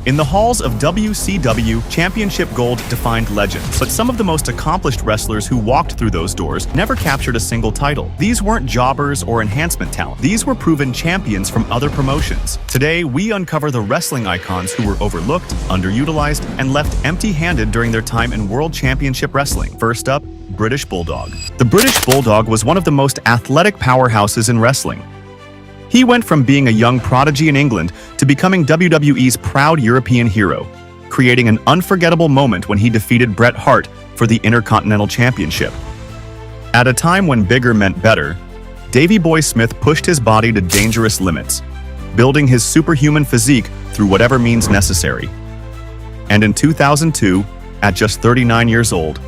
In the halls of WCW, championship gold defined legends, but some of the most accomplished wrestlers who walked through those doors never captured a single title. These weren't jobbers or enhancement talent. These were proven champions from other promotions. Today, we uncover the wrestling icons who were overlooked, underutilized, and left empty-handed during their time in World Championship Wrestling. First up, British Bulldog. The British Bulldog was one of the most athletic powerhouses in wrestling. He went from being a young prodigy in England to becoming WWE's proud European hero, creating an unforgettable moment when he defeated Bret Hart for the Intercontinental Championship. At a time when bigger meant better, Davey Boy Smith pushed his body to dangerous limits, building his superhuman physique through whatever means necessary. And in 2002, at just 39 years old,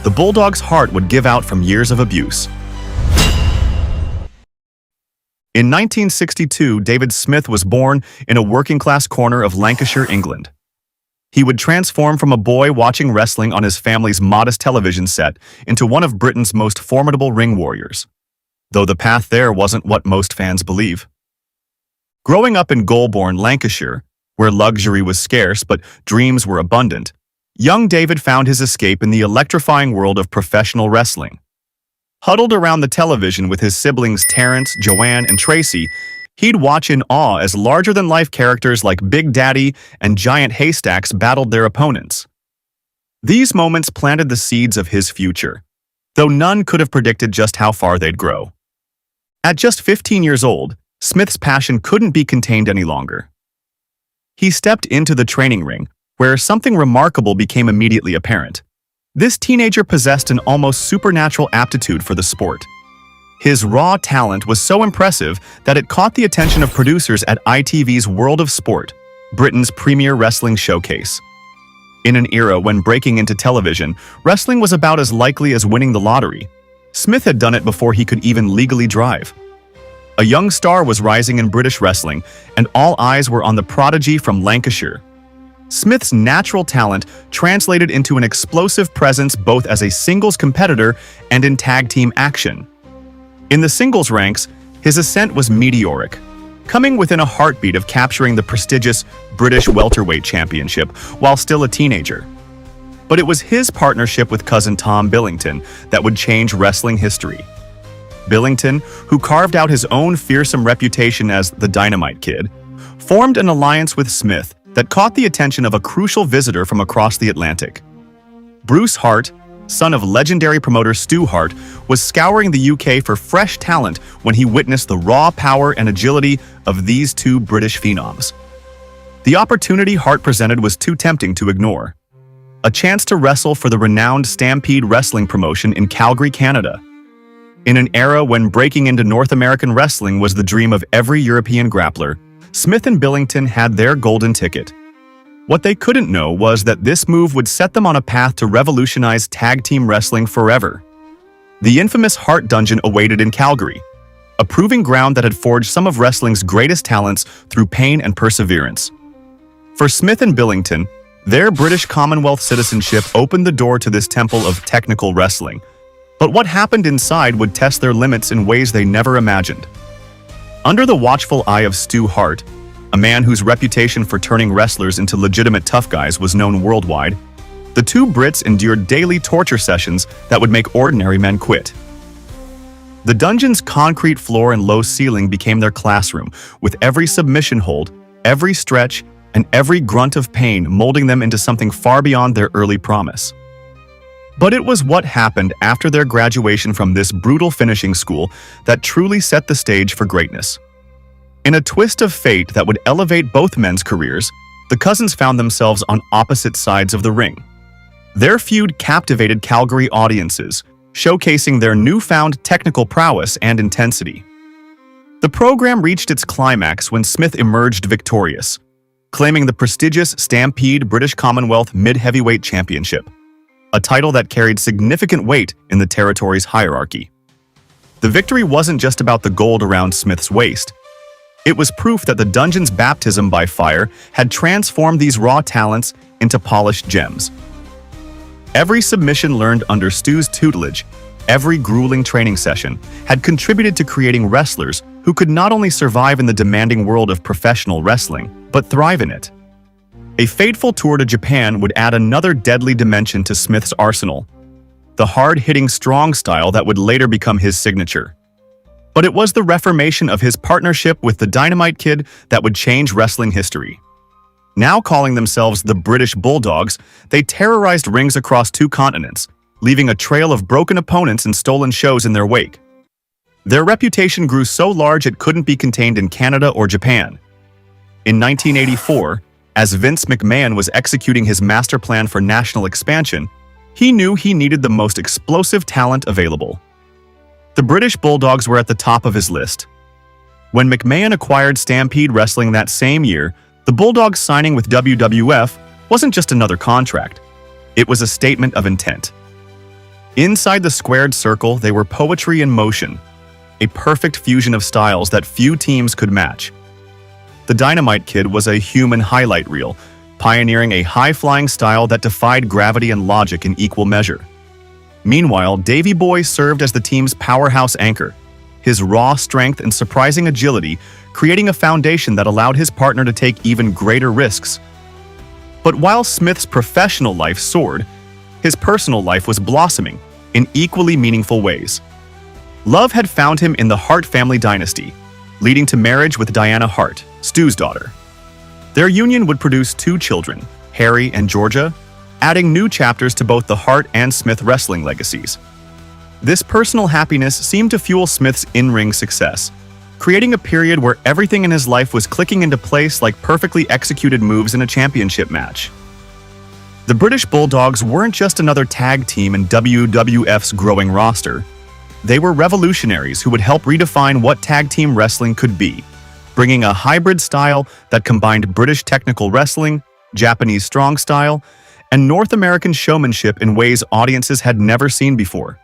the Bulldog's heart would give out from years of abuse. In 1962, David Smith was born in a working-class corner of Lancashire, England. He would transform from a boy watching wrestling on his family's modest television set into one of Britain's most formidable ring warriors, though the path there wasn't what most fans believe. Growing up in Goulburn, Lancashire, where luxury was scarce but dreams were abundant, young David found his escape in the electrifying world of professional wrestling. Huddled around the television with his siblings Terrence, Joanne, and Tracy, he'd watch in awe as larger-than-life characters like Big Daddy and Giant Haystacks battled their opponents. These moments planted the seeds of his future, though none could have predicted just how far they'd grow. At just 15 years old, Smith's passion couldn't be contained any longer. He stepped into the training ring, where something remarkable became immediately apparent. This teenager possessed an almost supernatural aptitude for the sport. His raw talent was so impressive that it caught the attention of producers at ITV's World of Sport, Britain's premier wrestling showcase. In an era when breaking into television, wrestling was about as likely as winning the lottery, Smith had done it before he could even legally drive. A young star was rising in British wrestling, and all eyes were on the prodigy from Lancashire. Smith's natural talent translated into an explosive presence both as a singles competitor and in tag team action. In the singles ranks, his ascent was meteoric, coming within a heartbeat of capturing the prestigious British Welterweight Championship while still a teenager. But it was his partnership with cousin Tom Billington that would change wrestling history. Billington, who carved out his own fearsome reputation as the Dynamite Kid, formed an alliance with Smith that caught the attention of a crucial visitor from across the Atlantic. Bruce Hart, son of legendary promoter Stu Hart, was scouring the UK for fresh talent when he witnessed the raw power and agility of these two British phenoms. The opportunity Hart presented was too tempting to ignore. A chance to wrestle for the renowned Stampede Wrestling promotion in Calgary, Canada. In an era when breaking into North American wrestling was the dream of every European grappler, Smith and Billington had their golden ticket. What they couldn't know was that this move would set them on a path to revolutionize tag team wrestling forever. The infamous Hart Dungeon awaited in Calgary, a proving ground that had forged some of wrestling's greatest talents through pain and perseverance. For Smith and Billington, their British Commonwealth citizenship opened the door to this temple of technical wrestling. But what happened inside would test their limits in ways they never imagined. Under the watchful eye of Stu Hart, a man whose reputation for turning wrestlers into legitimate tough guys was known worldwide, the two Brits endured daily torture sessions that would make ordinary men quit. The dungeon's concrete floor and low ceiling became their classroom, with every submission hold, every stretch, and every grunt of pain molding them into something far beyond their early promise. But it was what happened after their graduation from this brutal finishing school that truly set the stage for greatness. In a twist of fate that would elevate both men's careers, the cousins found themselves on opposite sides of the ring. Their feud captivated Calgary audiences, showcasing their newfound technical prowess and intensity. The program reached its climax when Smith emerged victorious, claiming the prestigious Stampede British Commonwealth Mid-Heavyweight Championship, a title that carried significant weight in the territory's hierarchy. The victory wasn't just about the gold around Smith's waist. It was proof that the dungeon's baptism by fire had transformed these raw talents into polished gems. Every submission learned under Stu's tutelage, every grueling training session, had contributed to creating wrestlers who could not only survive in the demanding world of professional wrestling, but thrive in it. A fateful tour to Japan would add another deadly dimension to Smith's arsenal, the hard-hitting strong style that would later become his signature. But it was the reformation of his partnership with the Dynamite Kid that would change wrestling history. Now calling themselves the British Bulldogs, they terrorized rings across 2 continents, leaving a trail of broken opponents and stolen shows in their wake. Their reputation grew so large it couldn't be contained in Canada or Japan. In 1984, as Vince McMahon was executing his master plan for national expansion, he knew he needed the most explosive talent available. The British Bulldogs were at the top of his list. When McMahon acquired Stampede Wrestling that same year, the Bulldogs signing with WWF wasn't just another contract. It was a statement of intent. Inside the squared circle, they were poetry in motion, a perfect fusion of styles that few teams could match. The Dynamite Kid was a human highlight reel, pioneering a high-flying style that defied gravity and logic in equal measure. Meanwhile, Davey Boy served as the team's powerhouse anchor, his raw strength and surprising agility creating a foundation that allowed his partner to take even greater risks. But while Smith's professional life soared, his personal life was blossoming in equally meaningful ways. Love had found him in the Hart family dynasty, leading to marriage with Diana Hart, Stu's daughter. Their union would produce 2 children, Harry and Georgia, adding new chapters to both the Hart and Smith wrestling legacies. This personal happiness seemed to fuel Smith's in-ring success, creating a period where everything in his life was clicking into place like perfectly executed moves in a championship match. The British Bulldogs weren't just another tag team in WWF's growing roster. They were revolutionaries who would help redefine what tag team wrestling could be, bringing a hybrid style that combined British technical wrestling, Japanese strong style, and North American showmanship in ways audiences had never seen before.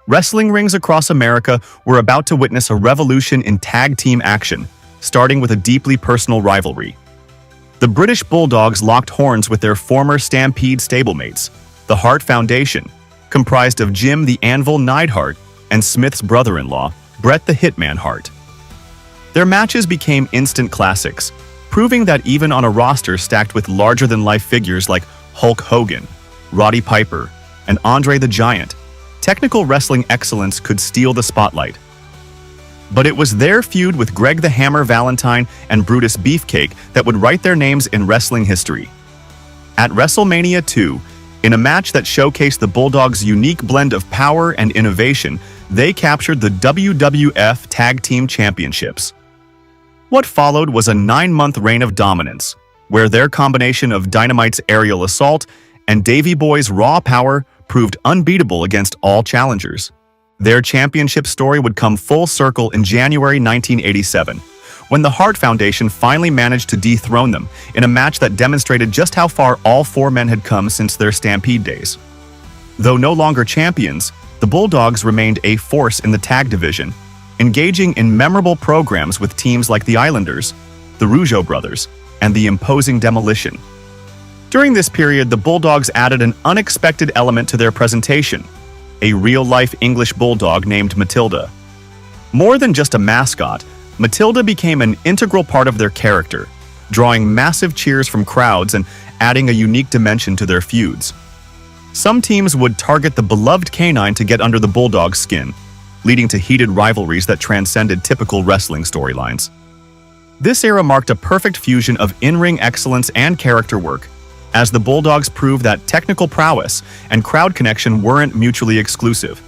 Wrestling rings across America were about to witness a revolution in tag team action, starting with a deeply personal rivalry. The British Bulldogs locked horns with their former Stampede stablemates, the Hart Foundation, comprised of Jim the Anvil Neidhart and Smith's brother-in-law, Bret the Hitman Hart. Their matches became instant classics, proving that even on a roster stacked with larger-than-life figures like Hulk Hogan, Roddy Piper, and Andre the Giant, technical wrestling excellence could steal the spotlight. But it was their feud with Greg the Hammer Valentine and Brutus Beefcake that would write their names in wrestling history. At WrestleMania 2, in a match that showcased the Bulldogs' unique blend of power and innovation, they captured the WWF Tag Team Championships. What followed was a 9-month reign of dominance, where their combination of Dynamite's aerial assault and Davey Boy's raw power proved unbeatable against all challengers. Their championship story would come full circle in January 1987, when the Hart Foundation finally managed to dethrone them in a match that demonstrated just how far all 4 men had come since their Stampede days. Though no longer champions, the Bulldogs remained a force in the tag division, engaging in memorable programs with teams like the Islanders, the Rougeau Brothers, and the imposing Demolition. During this period, the Bulldogs added an unexpected element to their presentation, a real-life English bulldog named Matilda. More than just a mascot, Matilda became an integral part of their character, drawing massive cheers from crowds and adding a unique dimension to their feuds. Some teams would target the beloved canine to get under the Bulldog's skin, leading to heated rivalries that transcended typical wrestling storylines. This era marked a perfect fusion of in-ring excellence and character work, as the Bulldogs proved that technical prowess and crowd connection weren't mutually exclusive.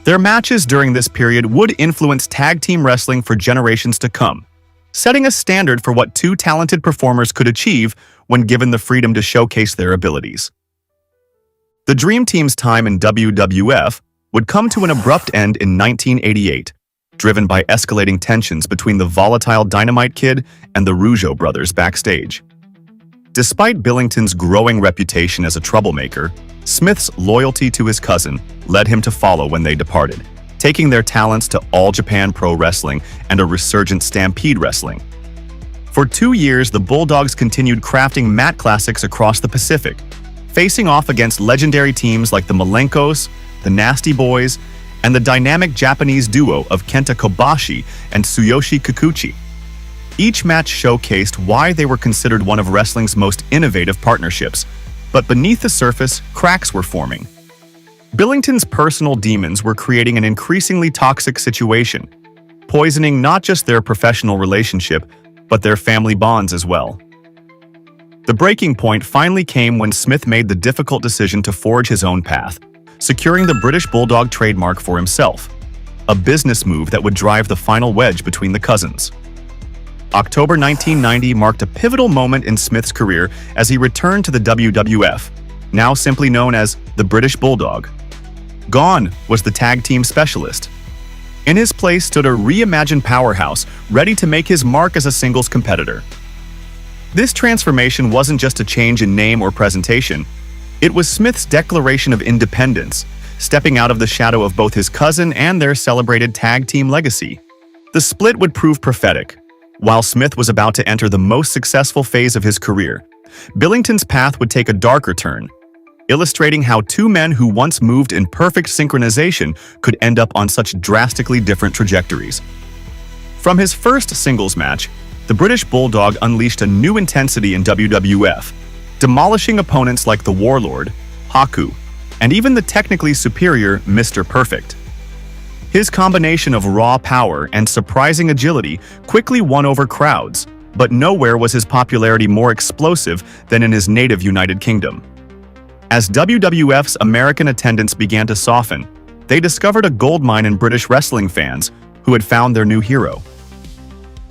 Their matches during this period would influence tag team wrestling for generations to come, setting a standard for what 2 talented performers could achieve when given the freedom to showcase their abilities. The Dream Team's time in WWF would come to an abrupt end in 1988, driven by escalating tensions between the volatile Dynamite Kid and the Rougeau brothers backstage. Despite Billington's growing reputation as a troublemaker, Smith's loyalty to his cousin led him to follow when they departed, taking their talents to All Japan Pro Wrestling and a resurgent Stampede Wrestling. For 2 years, the Bulldogs continued crafting mat classics across the Pacific, facing off against legendary teams like the Malenkos, the Nasty Boys, and the dynamic Japanese duo of Kenta Kobashi and Tsuyoshi Kikuchi. Each match showcased why they were considered one of wrestling's most innovative partnerships, but beneath the surface, cracks were forming. Billington's personal demons were creating an increasingly toxic situation, poisoning not just their professional relationship, but their family bonds as well. The breaking point finally came when Smith made the difficult decision to forge his own path, securing the British Bulldog trademark for himself, a business move that would drive the final wedge between the cousins. October 1990 marked a pivotal moment in Smith's career as he returned to the WWF, now simply known as the British Bulldog. Gone was the tag team specialist. In his place stood a reimagined powerhouse ready to make his mark as a singles competitor. This transformation wasn't just a change in name or presentation. It was Smith's declaration of independence, stepping out of the shadow of both his cousin and their celebrated tag team legacy. The split would prove prophetic. While Smith was about to enter the most successful phase of his career, Billington's path would take a darker turn, illustrating how two men who once moved in perfect synchronization could end up on such drastically different trajectories. From his first singles match, the British Bulldog unleashed a new intensity in WWF, demolishing opponents like the Warlord, Haku, and even the technically superior Mr. Perfect. His combination of raw power and surprising agility quickly won over crowds, but nowhere was his popularity more explosive than in his native United Kingdom. As WWF's American attendance began to soften, they discovered a goldmine in British wrestling fans who had found their new hero.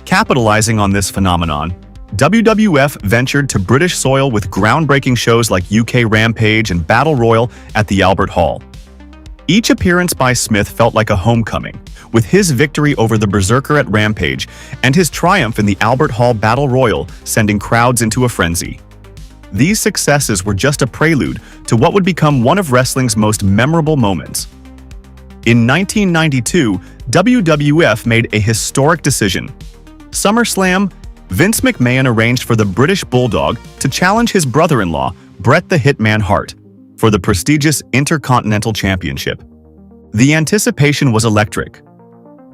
Capitalizing on this phenomenon, WWF ventured to British soil with groundbreaking shows like UK Rampage and Battle Royal at the Albert Hall. Each appearance by Smith felt like a homecoming, with his victory over the Berserker at Rampage and his triumph in the Albert Hall Battle Royal sending crowds into a frenzy. These successes were just a prelude to what would become one of wrestling's most memorable moments. In 1992, WWF made a historic decision. SummerSlam, Vince McMahon arranged for the British Bulldog to challenge his brother-in-law, Bret the Hitman Hart, for the prestigious Intercontinental Championship. The anticipation was electric.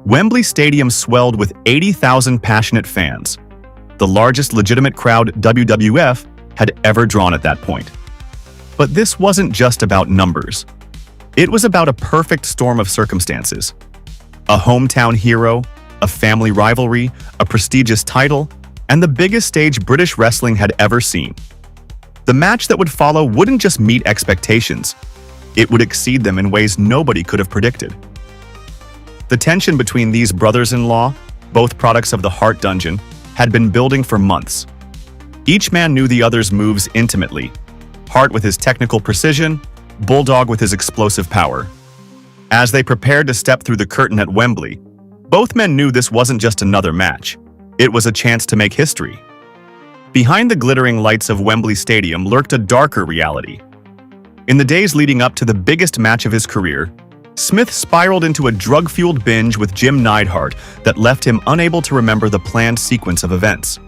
Wembley Stadium swelled with 80,000 passionate fans, the largest legitimate crowd WWF had ever drawn at that point. But this wasn't just about numbers. It was about a perfect storm of circumstances. A hometown hero, a family rivalry, a prestigious title, and the biggest stage British wrestling had ever seen. The match that would follow wouldn't just meet expectations, it would exceed them in ways nobody could have predicted. The tension between these brothers-in-law, both products of the Hart Dungeon, had been building for months. Each man knew the other's moves intimately, Hart with his technical precision, Bulldog with his explosive power. As they prepared to step through the curtain at Wembley, both men knew this wasn't just another match, it was a chance to make history. Behind the glittering lights of Wembley Stadium lurked a darker reality. In the days leading up to the biggest match of his career, Smith spiraled into a drug-fueled binge with Jim Neidhart that left him unable to remember the planned sequence of events.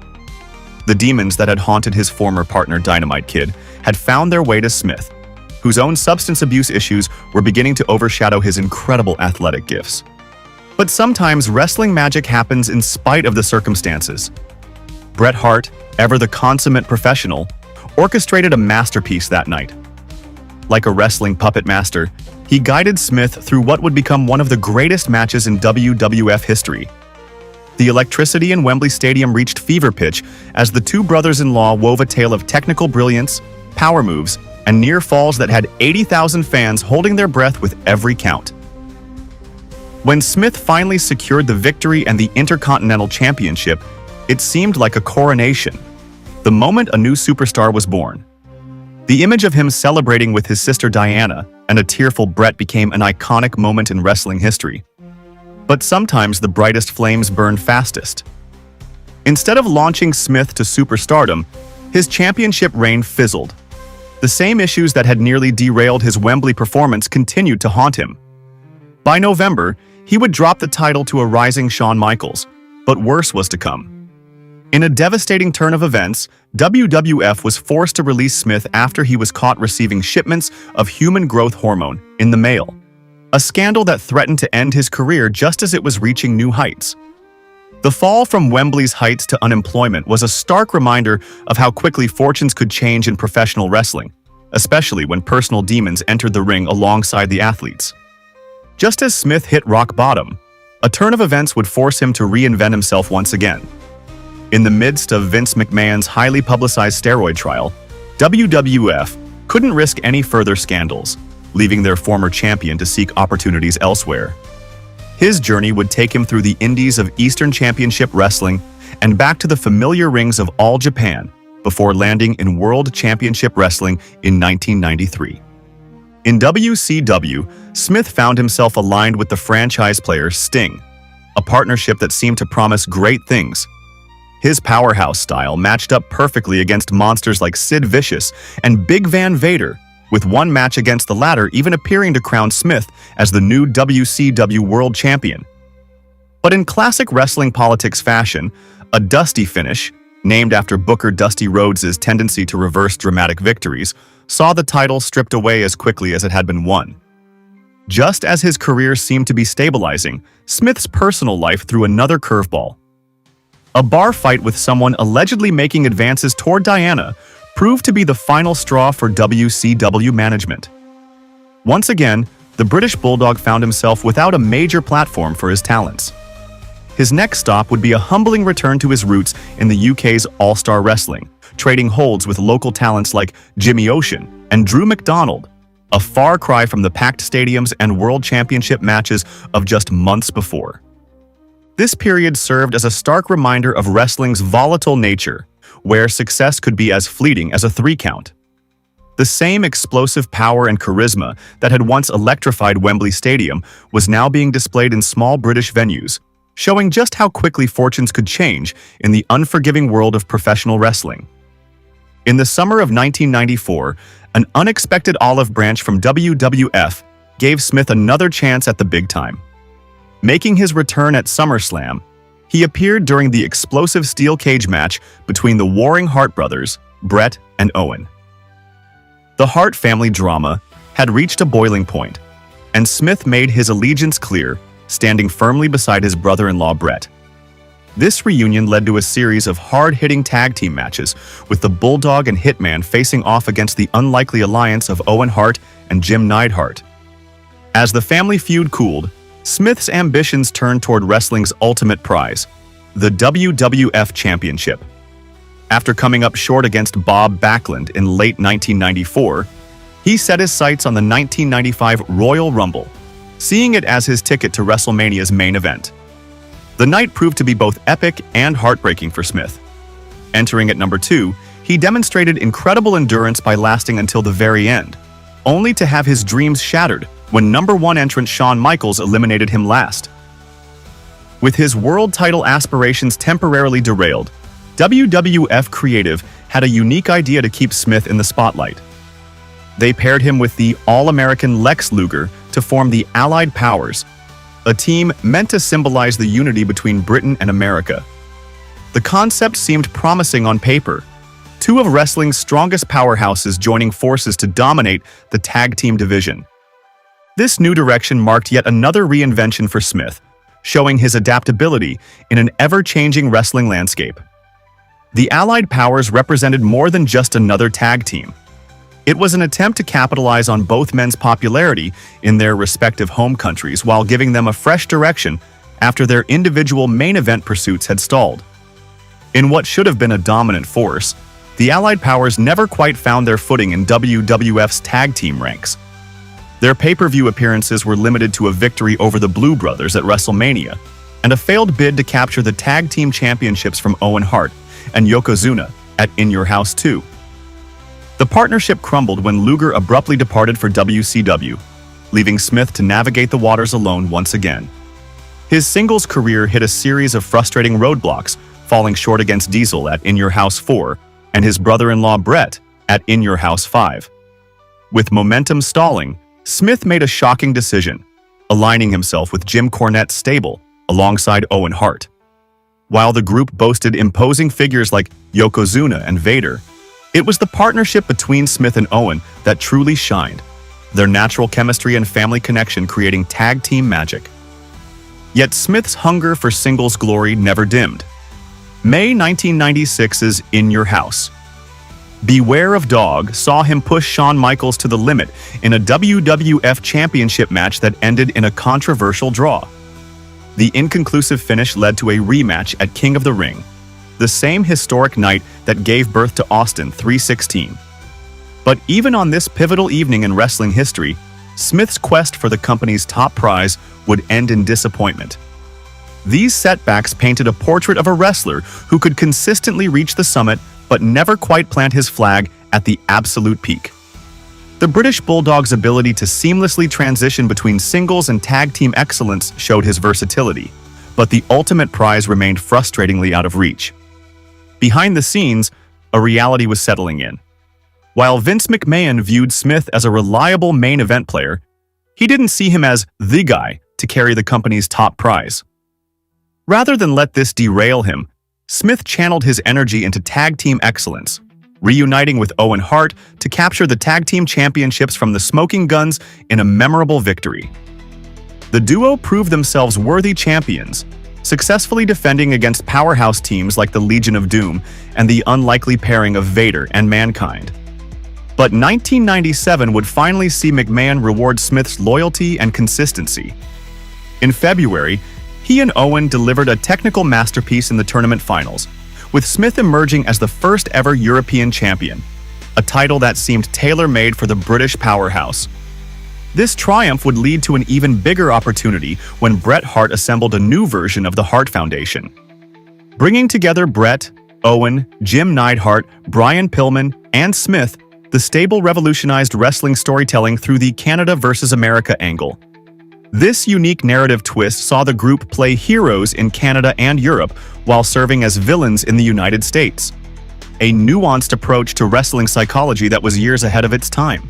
The demons that had haunted his former partner Dynamite Kid had found their way to Smith, whose own substance abuse issues were beginning to overshadow his incredible athletic gifts. But sometimes wrestling magic happens in spite of the circumstances. Bret Hart, ever the consummate professional, orchestrated a masterpiece that night. Like a wrestling puppet master, he guided Smith through what would become one of the greatest matches in WWF history. The electricity in Wembley Stadium reached fever pitch as the two brothers-in-law wove a tale of technical brilliance, power moves, and near falls that had 80,000 fans holding their breath with every count. When Smith finally secured the victory and the Intercontinental Championship, it seemed like a coronation, the moment a new superstar was born. The image of him celebrating with his sister Diana and a tearful Bret became an iconic moment in wrestling history. But sometimes the brightest flames burn fastest. Instead of launching Smith to superstardom, his championship reign fizzled. The same issues that had nearly derailed his Wembley performance continued to haunt him. By November, he would drop the title to a rising Shawn Michaels, but worse was to come. In a devastating turn of events, WWF was forced to release Smith after he was caught receiving shipments of human growth hormone in the mail, a scandal that threatened to end his career just as it was reaching new heights. The fall from Wembley's heights to unemployment was a stark reminder of how quickly fortunes could change in professional wrestling, especially when personal demons entered the ring alongside the athletes. Just as Smith hit rock bottom, a turn of events would force him to reinvent himself once again. In the midst of Vince McMahon's highly publicized steroid trial, WWF couldn't risk any further scandals, leaving their former champion to seek opportunities elsewhere. His journey would take him through the indies of Eastern Championship Wrestling and back to the familiar rings of All Japan before landing in World Championship Wrestling in 1993. In WCW, Smith found himself aligned with the franchise player Sting, a partnership that seemed to promise great things. His powerhouse style matched up perfectly against monsters like Sid Vicious and Big Van Vader, with one match against the latter even appearing to crown Smith as the new WCW World Champion. But in classic wrestling politics fashion, a Dusty finish, named after Booker Dusty Rhodes' tendency to reverse dramatic victories, saw the title stripped away as quickly as it had been won. Just as his career seemed to be stabilizing, Smith's personal life threw another curveball. A bar fight with someone allegedly making advances toward Diana proved to be the final straw for WCW management. Once again, the British Bulldog found himself without a major platform for his talents. His next stop would be a humbling return to his roots in the UK's All-Star Wrestling, trading holds with local talents like Jimmy Ocean and Drew McDonald, a far cry from the packed stadiums and World Championship matches of just months before. This period served as a stark reminder of wrestling's volatile nature, where success could be as fleeting as a 3-count. The same explosive power and charisma that had once electrified Wembley Stadium was now being displayed in small British venues, showing just how quickly fortunes could change in the unforgiving world of professional wrestling. In the summer of 1994, an unexpected olive branch from WWF gave Smith another chance at the big time. Making his return at SummerSlam, he appeared during the explosive steel cage match between the warring Hart brothers, Bret and Owen. The Hart family drama had reached a boiling point, and Smith made his allegiance clear, standing firmly beside his brother-in-law Bret. This reunion led to a series of hard-hitting tag team matches, with the Bulldog and Hitman facing off against the unlikely alliance of Owen Hart and Jim Neidhart. As the family feud cooled, Smith's ambitions turned toward wrestling's ultimate prize, the WWF Championship. After coming up short against Bob Backlund in late 1994, he set his sights on the 1995 Royal Rumble, seeing it as his ticket to WrestleMania's main event. The night proved to be both epic and heartbreaking for Smith. Entering at number 2, he demonstrated incredible endurance by lasting until the very end, only to have his dreams shattered when number 1 entrant Shawn Michaels eliminated him last. With his world title aspirations temporarily derailed, WWF Creative had a unique idea to keep Smith in the spotlight. They paired him with the All-American Lex Luger to form the Allied Powers, a team meant to symbolize the unity between Britain and America. The concept seemed promising on paper, 2 of wrestling's strongest powerhouses joining forces to dominate the tag team division. This new direction marked yet another reinvention for Smith, showing his adaptability in an ever-changing wrestling landscape. The Allied Powers represented more than just another tag team. It was an attempt to capitalize on both men's popularity in their respective home countries while giving them a fresh direction after their individual main event pursuits had stalled. In what should have been a dominant force, the Allied Powers never quite found their footing in WWF's tag team ranks. Their pay-per-view appearances were limited to a victory over the Blue Brothers at WrestleMania and a failed bid to capture the tag team championships from Owen Hart and Yokozuna at In Your House 2. The partnership crumbled when Luger abruptly departed for WCW, leaving Smith to navigate the waters alone once again. His singles career hit a series of frustrating roadblocks, falling short against Diesel at In Your House 4 and his brother-in-law Bret at In Your House 5. With momentum stalling, Smith made a shocking decision, aligning himself with Jim Cornette's stable alongside Owen Hart. While the group boasted imposing figures like Yokozuna and Vader, it was the partnership between Smith and Owen that truly shined, their natural chemistry and family connection creating tag team magic. Yet Smith's hunger for singles glory never dimmed. May 1996's In Your House. Beware of Dog saw him push Shawn Michaels to the limit in a WWF Championship match that ended in a controversial draw. The inconclusive finish led to a rematch at King of the Ring, the same historic night that gave birth to Austin 3:16. But even on this pivotal evening in wrestling history, Smith's quest for the company's top prize would end in disappointment. These setbacks painted a portrait of a wrestler who could consistently reach the summit but never quite plant his flag at the absolute peak. The British Bulldog's ability to seamlessly transition between singles and tag team excellence showed his versatility, but the ultimate prize remained frustratingly out of reach. Behind the scenes, a reality was settling in. While Vince McMahon viewed Smith as a reliable main event player, he didn't see him as the guy to carry the company's top prize. Rather than let this derail him, Smith channeled his energy into tag team excellence, reuniting with Owen Hart to capture the tag team championships from the Smoking Guns in a memorable victory. The duo proved themselves worthy champions, successfully defending against powerhouse teams like the Legion of Doom and the unlikely pairing of Vader and Mankind. But 1997 would finally see McMahon reward Smith's loyalty and consistency. In February, he and Owen delivered a technical masterpiece in the tournament finals, with Smith emerging as the first ever European champion, a title that seemed tailor-made for the British powerhouse. This triumph would lead to an even bigger opportunity when Bret Hart assembled a new version of the Hart Foundation. Bringing together Bret, Owen, Jim Neidhart, Brian Pillman, and Smith, the stable revolutionized wrestling storytelling through the Canada versus America angle. This unique narrative twist saw the group play heroes in Canada and Europe while serving as villains in the United States. A nuanced approach to wrestling psychology that was years ahead of its time.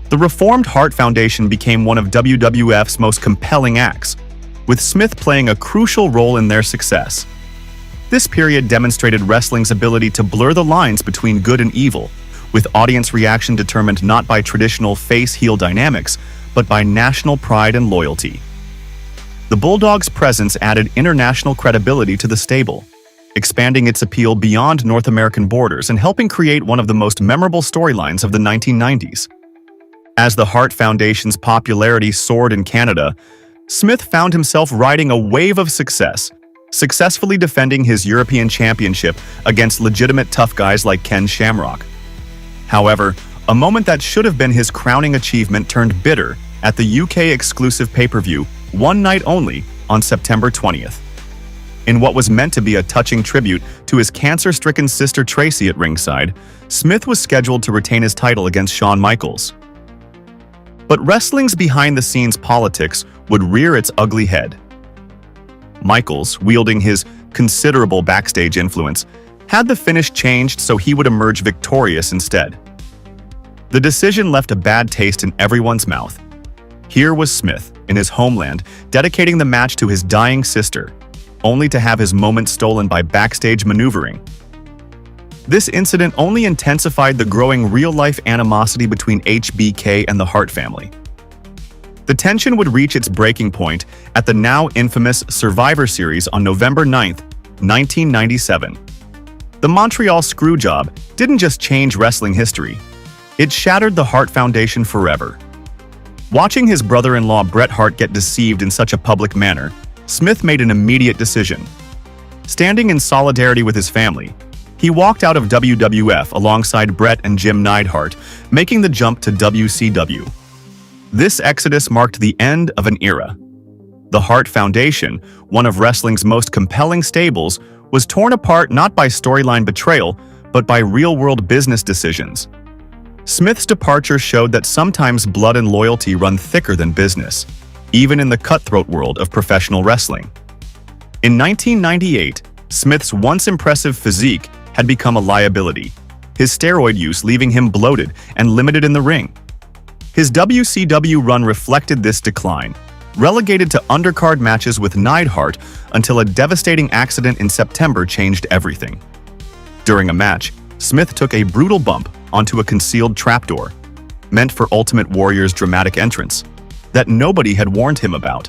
The reformed Hart Foundation became one of WWF's most compelling acts, with Smith playing a crucial role in their success. This period demonstrated wrestling's ability to blur the lines between good and evil, with audience reaction determined not by traditional face-heel dynamics, but by national pride and loyalty. The Bulldog's presence added international credibility to the stable, expanding its appeal beyond North American borders and helping create one of the most memorable storylines of the 1990s. As the Hart Foundation's popularity soared in Canada, Smith found himself riding a wave of success, successfully defending his European championship against legitimate tough guys like Ken Shamrock. However, a moment that should have been his crowning achievement turned bitter at the UK exclusive pay-per-view, One Night Only, on September 20th. In what was meant to be a touching tribute to his cancer-stricken sister Tracy at ringside, Smith was scheduled to retain his title against Shawn Michaels. But wrestling's behind-the-scenes politics would rear its ugly head. Michaels, wielding his considerable backstage influence, had the finish changed so he would emerge victorious instead. The decision left a bad taste in everyone's mouth. Here was Smith, in his homeland, dedicating the match to his dying sister, only to have his moment stolen by backstage maneuvering. This incident only intensified the growing real-life animosity between HBK and the Hart family. The tension would reach its breaking point at the now infamous Survivor Series on November 9, 1997. The Montreal Screwjob didn't just change wrestling history, it shattered the Hart Foundation forever. Watching his brother-in-law Bret Hart get deceived in such a public manner, Smith made an immediate decision. Standing in solidarity with his family, he walked out of WWF alongside Bret and Jim Neidhart, making the jump to WCW. This exodus marked the end of an era. The Hart Foundation, one of wrestling's most compelling stables, was torn apart not by storyline betrayal, but by real-world business decisions. Smith's departure showed that sometimes blood and loyalty run thicker than business, even in the cutthroat world of professional wrestling. In 1998, Smith's once impressive physique had become a liability, his steroid use leaving him bloated and limited in the ring. His WCW run reflected this decline, relegated to undercard matches with Neidhart until a devastating accident in September changed everything. During a match, Smith took a brutal bump onto a concealed trapdoor, meant for Ultimate Warrior's dramatic entrance, that nobody had warned him about.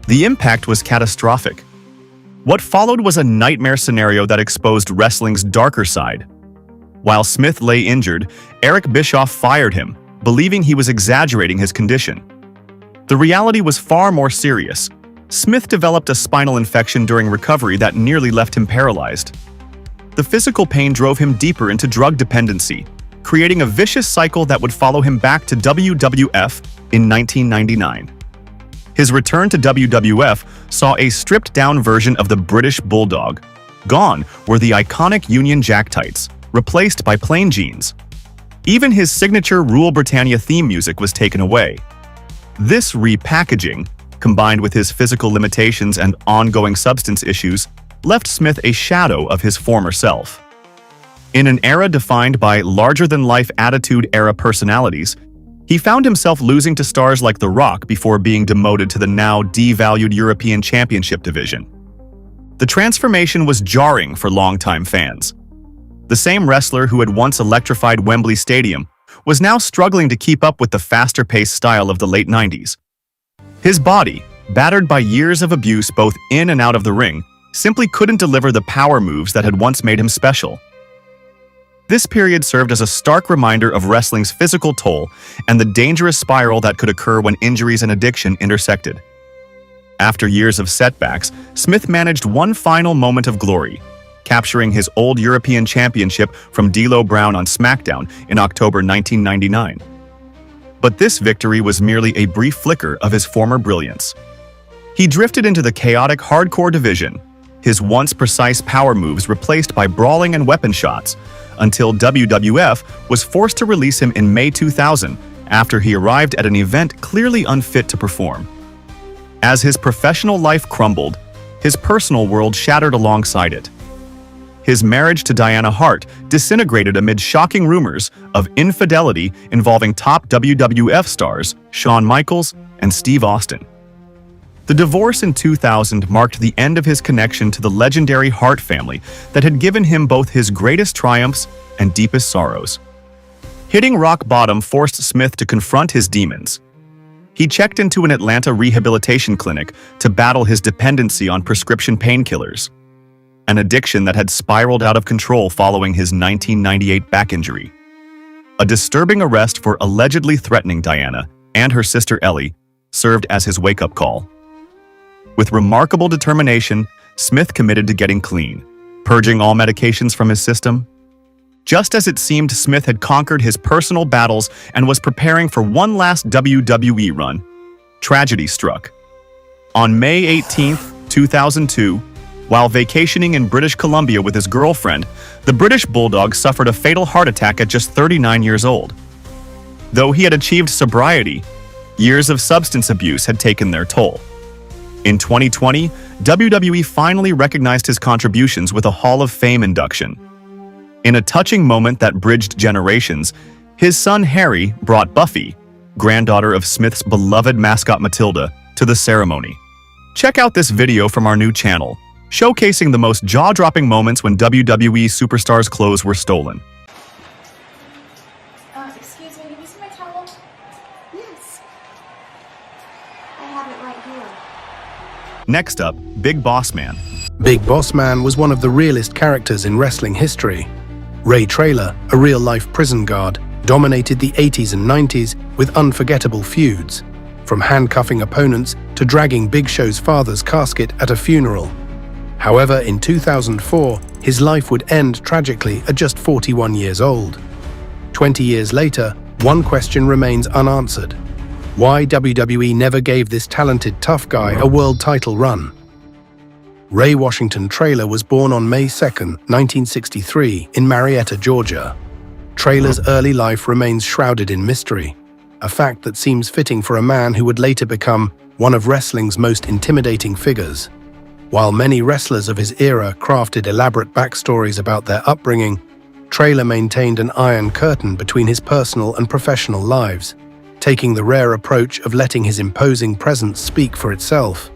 The impact was catastrophic. What followed was a nightmare scenario that exposed wrestling's darker side. While Smith lay injured, Eric Bischoff fired him, believing he was exaggerating his condition. The reality was far more serious. Smith developed a spinal infection during recovery that nearly left him paralyzed. The physical pain drove him deeper into drug dependency, creating a vicious cycle that would follow him back to WWF in 1999. His return to WWF saw a stripped-down version of the British Bulldog. Gone were the iconic Union Jack tights, replaced by plain jeans. Even his signature Rule Britannia theme music was taken away. This repackaging, combined with his physical limitations and ongoing substance issues, left Smith a shadow of his former self. In an era defined by larger-than-life attitude-era personalities, he found himself losing to stars like The Rock before being demoted to the now devalued European Championship division. The transformation was jarring for longtime fans. The same wrestler who had once electrified Wembley Stadium was now struggling to keep up with the faster-paced style of the late 90s. His body, battered by years of abuse both in and out of the ring, simply couldn't deliver the power moves that had once made him special. This period served as a stark reminder of wrestling's physical toll and the dangerous spiral that could occur when injuries and addiction intersected. After years of setbacks, Smith managed one final moment of glory, capturing his old European Championship from D'Lo Brown on SmackDown in October 1999. But this victory was merely a brief flicker of his former brilliance. He drifted into the chaotic hardcore division, his once precise power moves replaced by brawling and weapon shots, until WWF was forced to release him in May 2000 after he arrived at an event clearly unfit to perform. As his professional life crumbled, his personal world shattered alongside it. His marriage to Diana Hart disintegrated amid shocking rumors of infidelity involving top WWF stars Shawn Michaels and Steve Austin. The divorce in 2000 marked the end of his connection to the legendary Hart family that had given him both his greatest triumphs and deepest sorrows. Hitting rock bottom forced Smith to confront his demons. He checked into an Atlanta rehabilitation clinic to battle his dependency on prescription painkillers, an addiction that had spiraled out of control following his 1998 back injury. A disturbing arrest for allegedly threatening Diana and her sister Ellie served as his wake-up call. With remarkable determination, Smith committed to getting clean, purging all medications from his system. Just as it seemed Smith had conquered his personal battles and was preparing for one last WWE run, tragedy struck. On May 18, 2002, while vacationing in British Columbia with his girlfriend, the British Bulldog suffered a fatal heart attack at just 39 years old. Though he had achieved sobriety, years of substance abuse had taken their toll. In 2020, WWE finally recognized his contributions with a Hall of Fame induction. In a touching moment that bridged generations, his son Harry brought Buffy, granddaughter of Smith's beloved mascot Matilda, to the ceremony. Check out this video from our new channel, showcasing the most jaw-dropping moments when WWE superstars' clothes were stolen. Excuse me, can you see my towel? Yes. I have it right here. Next up, Big Boss Man. Big Boss Man was one of the realest characters in wrestling history. Ray Traylor, a real-life prison guard, dominated the 80s and 90s with unforgettable feuds, from handcuffing opponents to dragging Big Show's father's casket at a funeral. However, in 2004, his life would end tragically at just 41 years old. 20 years later, one question remains unanswered: why WWE never gave this talented tough guy a world title run? Ray Washington Traylor was born on May 2, 1963, in Marietta, Georgia. Traylor's early life remains shrouded in mystery, a fact that seems fitting for a man who would later become one of wrestling's most intimidating figures. While many wrestlers of his era crafted elaborate backstories about their upbringing, Traylor maintained an iron curtain between his personal and professional lives, taking the rare approach of letting his imposing presence speak for itself.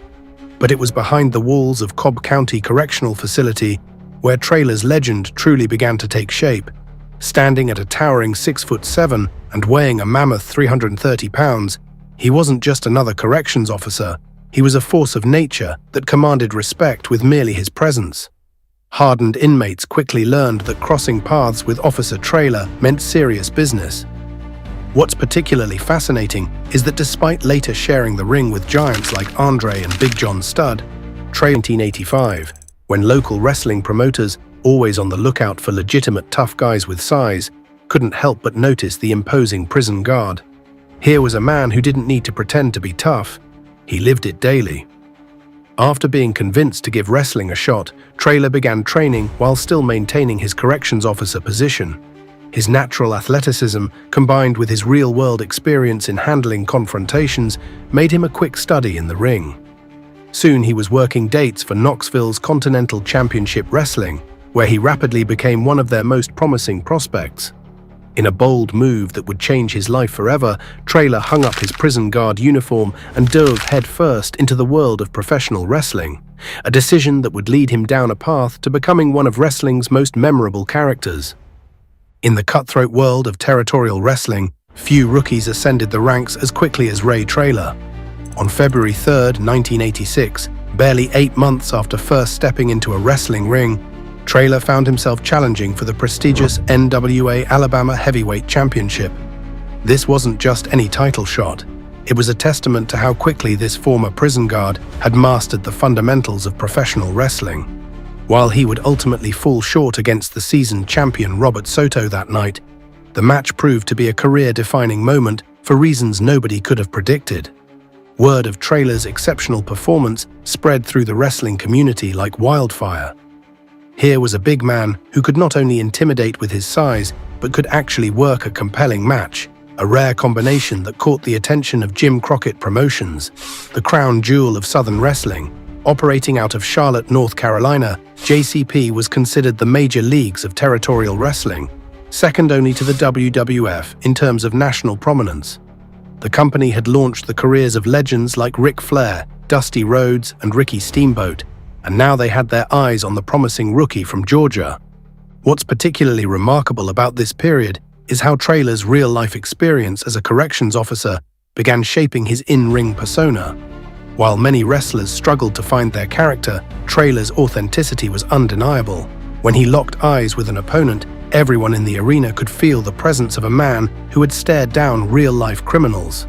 But it was behind the walls of Cobb County Correctional Facility where Traylor's legend truly began to take shape. Standing at a towering 6'7" and weighing a mammoth 330 pounds, he wasn't just another corrections officer, He was a force of nature that commanded respect with merely his presence. Hardened inmates quickly learned that crossing paths with Officer Traylor meant serious business. What's particularly fascinating is that despite later sharing the ring with giants like Andre and Big John Studd, Traylor in 1985, when local wrestling promoters, always on the lookout for legitimate tough guys with size, couldn't help but notice the imposing prison guard. Here was a man who didn't need to pretend to be tough. He lived it daily. After being convinced to give wrestling a shot, Traylor began training while still maintaining his corrections officer position. His natural athleticism, combined with his real-world experience in handling confrontations, made him a quick study in the ring. Soon he was working dates for Knoxville's Continental Championship Wrestling, where he rapidly became one of their most promising prospects. In a bold move that would change his life forever, Traylor hung up his prison guard uniform and dove headfirst into the world of professional wrestling, a decision that would lead him down a path to becoming one of wrestling's most memorable characters. In the cutthroat world of territorial wrestling, few rookies ascended the ranks as quickly as Ray Traylor. On February 3, 1986, barely 8 months after first stepping into a wrestling ring, Traylor found himself challenging for the prestigious NWA Alabama Heavyweight Championship. This wasn't just any title shot. It was a testament to how quickly this former prison guard had mastered the fundamentals of professional wrestling. While he would ultimately fall short against the seasoned champion Robert Soto that night, the match proved to be a career-defining moment for reasons nobody could have predicted. Word of Traylor's exceptional performance spread through the wrestling community like wildfire. Here was a big man who could not only intimidate with his size, but could actually work a compelling match, a rare combination that caught the attention of Crockett Promotions, the crown jewel of Southern wrestling. Operating out of Charlotte, North Carolina, JCP was considered the major leagues of territorial wrestling, second only to the WWF in terms of national prominence. The company had launched the careers of legends like Ric Flair, Dusty Rhodes, and Ricky Steamboat, and now they had their eyes on the promising rookie from Georgia. What's particularly remarkable about this period is how Traylor's real-life experience as a corrections officer began shaping his in-ring persona. While many wrestlers struggled to find their character, Traylor's authenticity was undeniable. When he locked eyes with an opponent, everyone in the arena could feel the presence of a man who had stared down real-life criminals.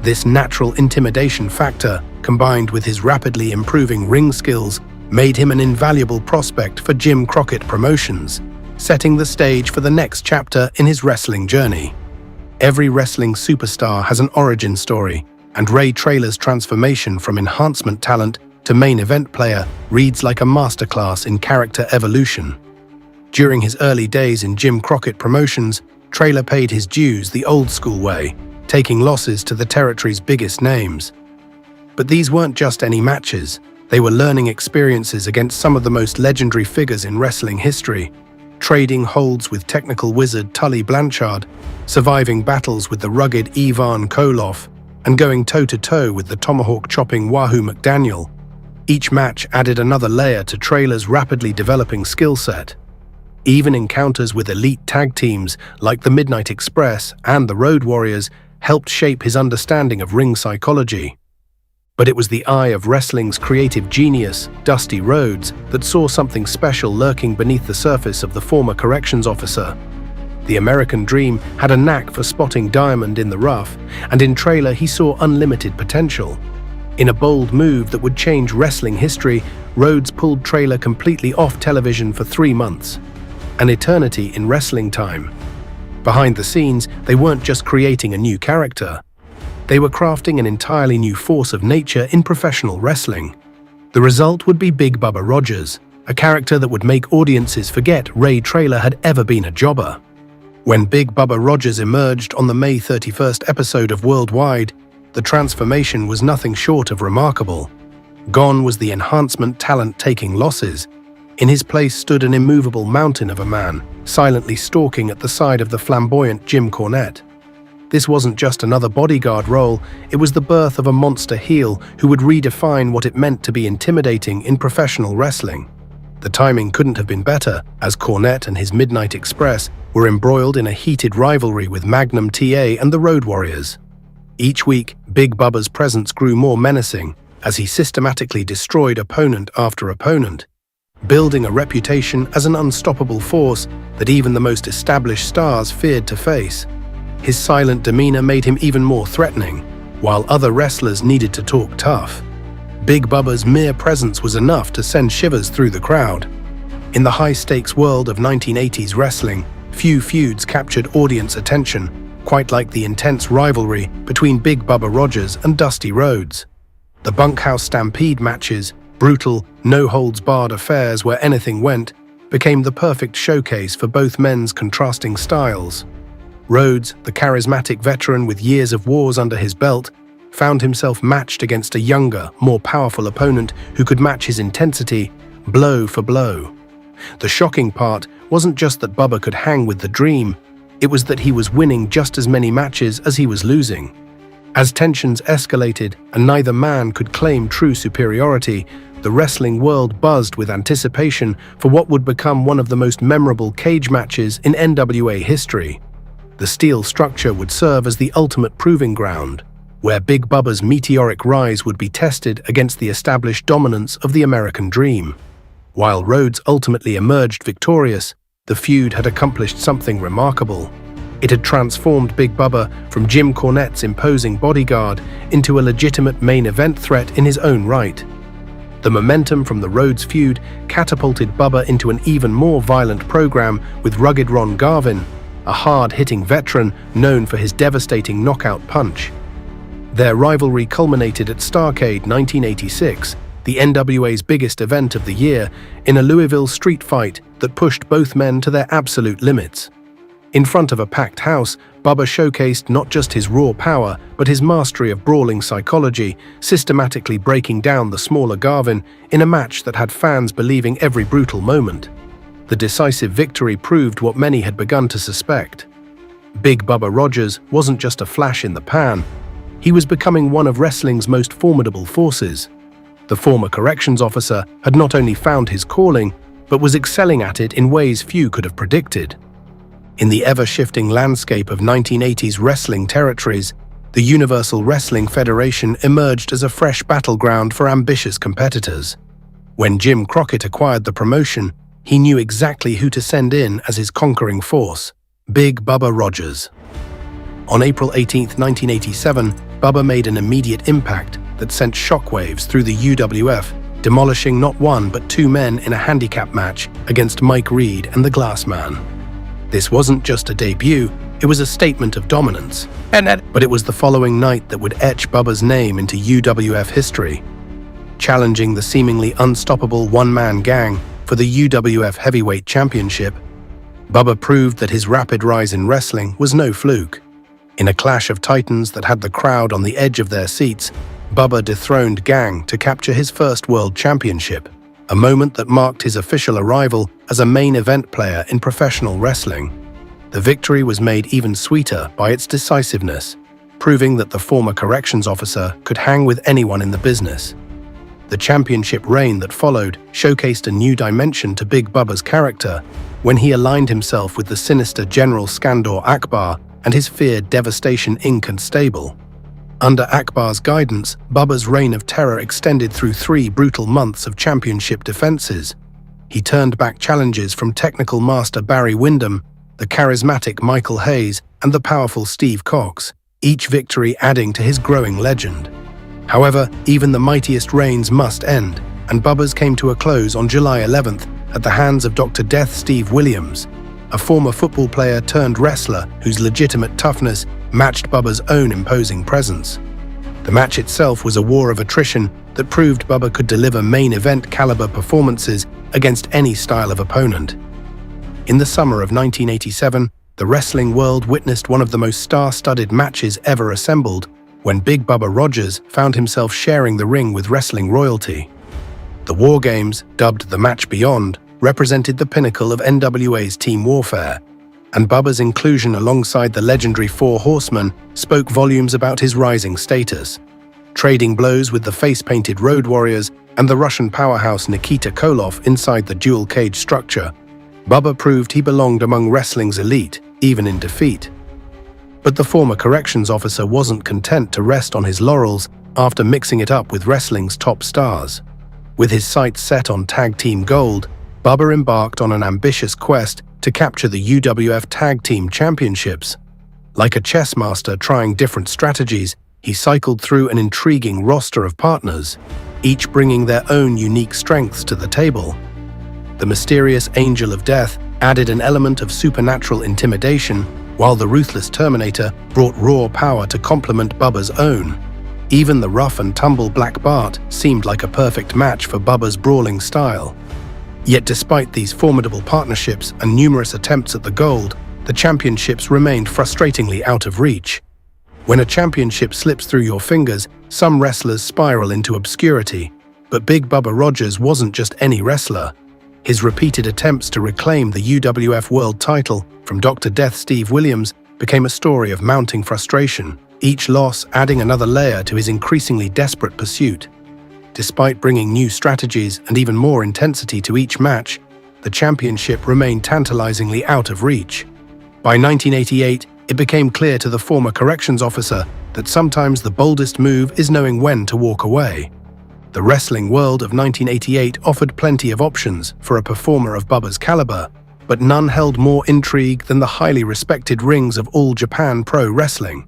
This natural intimidation factor, combined with his rapidly improving ring skills, made him an invaluable prospect for Crockett Promotions, setting the stage for the next chapter in his wrestling journey. Every wrestling superstar has an origin story, and Ray Traylor's transformation from enhancement talent to main event player reads like a masterclass in character evolution. During his early days in Crockett Promotions, Traylor paid his dues the old-school way, taking losses to the territory's biggest names. But these weren't just any matches. They were learning experiences against some of the most legendary figures in wrestling history, trading holds with technical wizard Tully Blanchard, surviving battles with the rugged Ivan Koloff, and going toe-to-toe with the tomahawk-chopping Wahoo McDaniel. Each match added another layer to Traylor's rapidly developing skill set. Even encounters with elite tag teams like the Midnight Express and the Road Warriors helped shape his understanding of ring psychology. But it was the eye of wrestling's creative genius, Dusty Rhodes, that saw something special lurking beneath the surface of the former corrections officer. The American Dream had a knack for spotting diamond in the rough, and in Traylor he saw unlimited potential. In a bold move that would change wrestling history, Rhodes pulled Traylor completely off television for 3 months. An eternity in wrestling time. Behind the scenes, they weren't just creating a new character. They were crafting an entirely new force of nature in professional wrestling. The result would be Big Bubba Rogers, a character that would make audiences forget Ray Traylor had ever been a jobber. When Big Bubba Rogers emerged on the May 31st episode of Worldwide, the transformation was nothing short of remarkable. Gone was the enhancement talent taking losses. In his place stood an immovable mountain of a man, silently stalking at the side of the flamboyant Jim Cornette. This wasn't just another bodyguard role, it was the birth of a monster heel who would redefine what it meant to be intimidating in professional wrestling. The timing couldn't have been better, as Cornette and his Midnight Express were embroiled in a heated rivalry with Magnum TA and the Road Warriors. Each week, Big Bubba's presence grew more menacing, as he systematically destroyed opponent after opponent, building a reputation as an unstoppable force that even the most established stars feared to face. His silent demeanor made him even more threatening, while other wrestlers needed to talk tough. Big Bubba's mere presence was enough to send shivers through the crowd. In the high-stakes world of 1980s wrestling, few feuds captured audience attention, quite like the intense rivalry between Big Bubba Rogers and Dusty Rhodes. The bunkhouse stampede matches, brutal, no-holds-barred affairs where anything went, became the perfect showcase for both men's contrasting styles. Rhodes, the charismatic veteran with years of wars under his belt, found himself matched against a younger, more powerful opponent who could match his intensity, blow for blow. The shocking part wasn't just that Bubba could hang with the dream, it was that he was winning just as many matches as he was losing. As tensions escalated and neither man could claim true superiority, the wrestling world buzzed with anticipation for what would become one of the most memorable cage matches in NWA history. The steel structure would serve as the ultimate proving ground, where Big Bubba's meteoric rise would be tested against the established dominance of the American dream. While Rhodes ultimately emerged victorious, the feud had accomplished something remarkable. It had transformed Big Bubba from Jim Cornette's imposing bodyguard into a legitimate main event threat in his own right. The momentum from the Rhodes feud catapulted Bubba into an even more violent program with rugged Ron Garvin, a hard-hitting veteran known for his devastating knockout punch. Their rivalry culminated at Starrcade 1986, the NWA's biggest event of the year, in a Louisville street fight that pushed both men to their absolute limits. In front of a packed house, Bubba showcased not just his raw power, but his mastery of brawling psychology, systematically breaking down the smaller Garvin in a match that had fans believing every brutal moment. The decisive victory proved what many had begun to suspect. Big Bubba Rogers wasn't just a flash in the pan, he was becoming one of wrestling's most formidable forces. The former corrections officer had not only found his calling, but was excelling at it in ways few could have predicted. In the ever-shifting landscape of 1980s wrestling territories, the Universal Wrestling Federation emerged as a fresh battleground for ambitious competitors. When Jim Crockett acquired the promotion, he knew exactly who to send in as his conquering force: Big Bubba Rogers. On April 18, 1987, Bubba made an immediate impact that sent shockwaves through the UWF, demolishing not one but two men in a handicap match against Mike Reed and the Glass Man. This wasn't just a debut, it was a statement of dominance. But it was the following night that would etch Bubba's name into UWF history. Challenging the seemingly unstoppable one-man gang for the UWF Heavyweight Championship, Bubba proved that his rapid rise in wrestling was no fluke. In a clash of titans that had the crowd on the edge of their seats, Bubba dethroned Gang to capture his first world championship, a moment that marked his official arrival as a main event player in professional wrestling. The victory was made even sweeter by its decisiveness, proving that the former corrections officer could hang with anyone in the business. The championship reign that followed showcased a new dimension to Big Bubba's character when he aligned himself with the sinister General Skandor Akbar and his feared Devastation Inc. and stable. Under Akbar's guidance, Bubba's reign of terror extended through 3 brutal months of championship defenses. He turned back challenges from technical master Barry Windham, the charismatic Michael Hayes, and the powerful Steve Cox, each victory adding to his growing legend. However, even the mightiest reigns must end, and Bubba's came to a close on July 11th at the hands of Dr. Death Steve Williams, a former football player turned wrestler whose legitimate toughness matched Bubba's own imposing presence. The match itself was a war of attrition that proved Bubba could deliver main event caliber performances against any style of opponent. In the summer of 1987, the wrestling world witnessed one of the most star-studded matches ever assembled when Big Bubba Rogers found himself sharing the ring with wrestling royalty. The War Games, dubbed the Match Beyond, represented the pinnacle of NWA's team warfare, and Bubba's inclusion alongside the legendary Four Horsemen spoke volumes about his rising status. Trading blows with the face-painted Road Warriors and the Russian powerhouse Nikita Koloff inside the dual cage structure, Bubba proved he belonged among wrestling's elite, even in defeat. But the former corrections officer wasn't content to rest on his laurels after mixing it up with wrestling's top stars. With his sights set on tag team gold, Bubba embarked on an ambitious quest to capture the UWF Tag Team Championships. Like a chess master trying different strategies, he cycled through an intriguing roster of partners, each bringing their own unique strengths to the table. The mysterious Angel of Death added an element of supernatural intimidation, while the ruthless Terminator brought raw power to complement Bubba's own. Even the rough-and-tumble Black Bart seemed like a perfect match for Bubba's brawling style. Yet despite these formidable partnerships and numerous attempts at the gold, the championships remained frustratingly out of reach. When a championship slips through your fingers, some wrestlers spiral into obscurity. But Big Bubba Rogers wasn't just any wrestler. His repeated attempts to reclaim the UWF World title from Dr. Death Steve Williams became a story of mounting frustration, each loss adding another layer to his increasingly desperate pursuit. Despite bringing new strategies and even more intensity to each match, the championship remained tantalizingly out of reach. By 1988, it became clear to the former corrections officer that sometimes the boldest move is knowing when to walk away. The wrestling world of 1988 offered plenty of options for a performer of Bubba's caliber, but none held more intrigue than the highly respected rings of All Japan Pro Wrestling.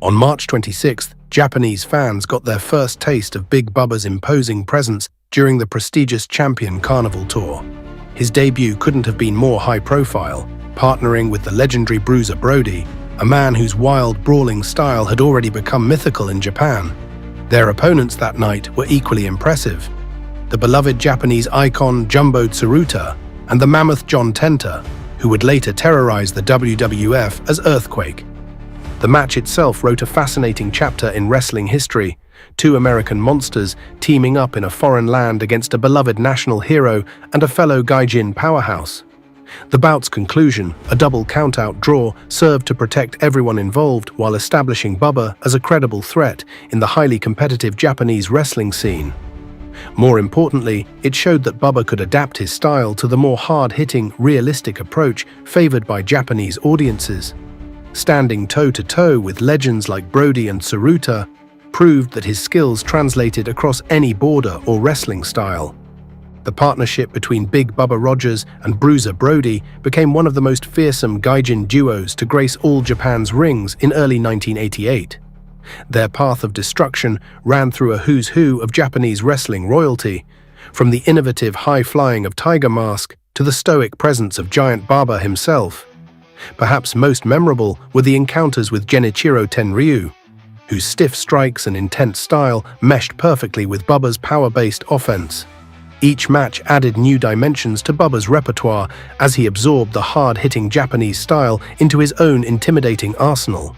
On March 26th, Japanese fans got their first taste of Big Bubba's imposing presence during the prestigious Champion Carnival Tour. His debut couldn't have been more high-profile, partnering with the legendary Bruiser Brody, a man whose wild, brawling style had already become mythical in Japan. Their opponents that night were equally impressive: the beloved Japanese icon Jumbo Tsuruta and the mammoth John Tenta, who would later terrorize the WWF as Earthquake. The match itself wrote a fascinating chapter in wrestling history, two American monsters teaming up in a foreign land against a beloved national hero and a fellow Gaijin powerhouse. The bout's conclusion, a double countout draw, served to protect everyone involved while establishing Bubba as a credible threat in the highly competitive Japanese wrestling scene. More importantly, it showed that Bubba could adapt his style to the more hard-hitting, realistic approach favored by Japanese audiences. Standing toe-to-toe with legends like Brody and Tsuruta proved that his skills translated across any border or wrestling style. The partnership between Big Bubba Rogers and Bruiser Brody became one of the most fearsome Gaijin duos to grace All Japan's rings in early 1988. Their path of destruction ran through a who's who of Japanese wrestling royalty, from the innovative high-flying of Tiger Mask to the stoic presence of Giant Baba himself. Perhaps most memorable were the encounters with Genichiro Tenryu, whose stiff strikes and intense style meshed perfectly with Bubba's power-based offense. Each match added new dimensions to Bubba's repertoire as he absorbed the hard-hitting Japanese style into his own intimidating arsenal.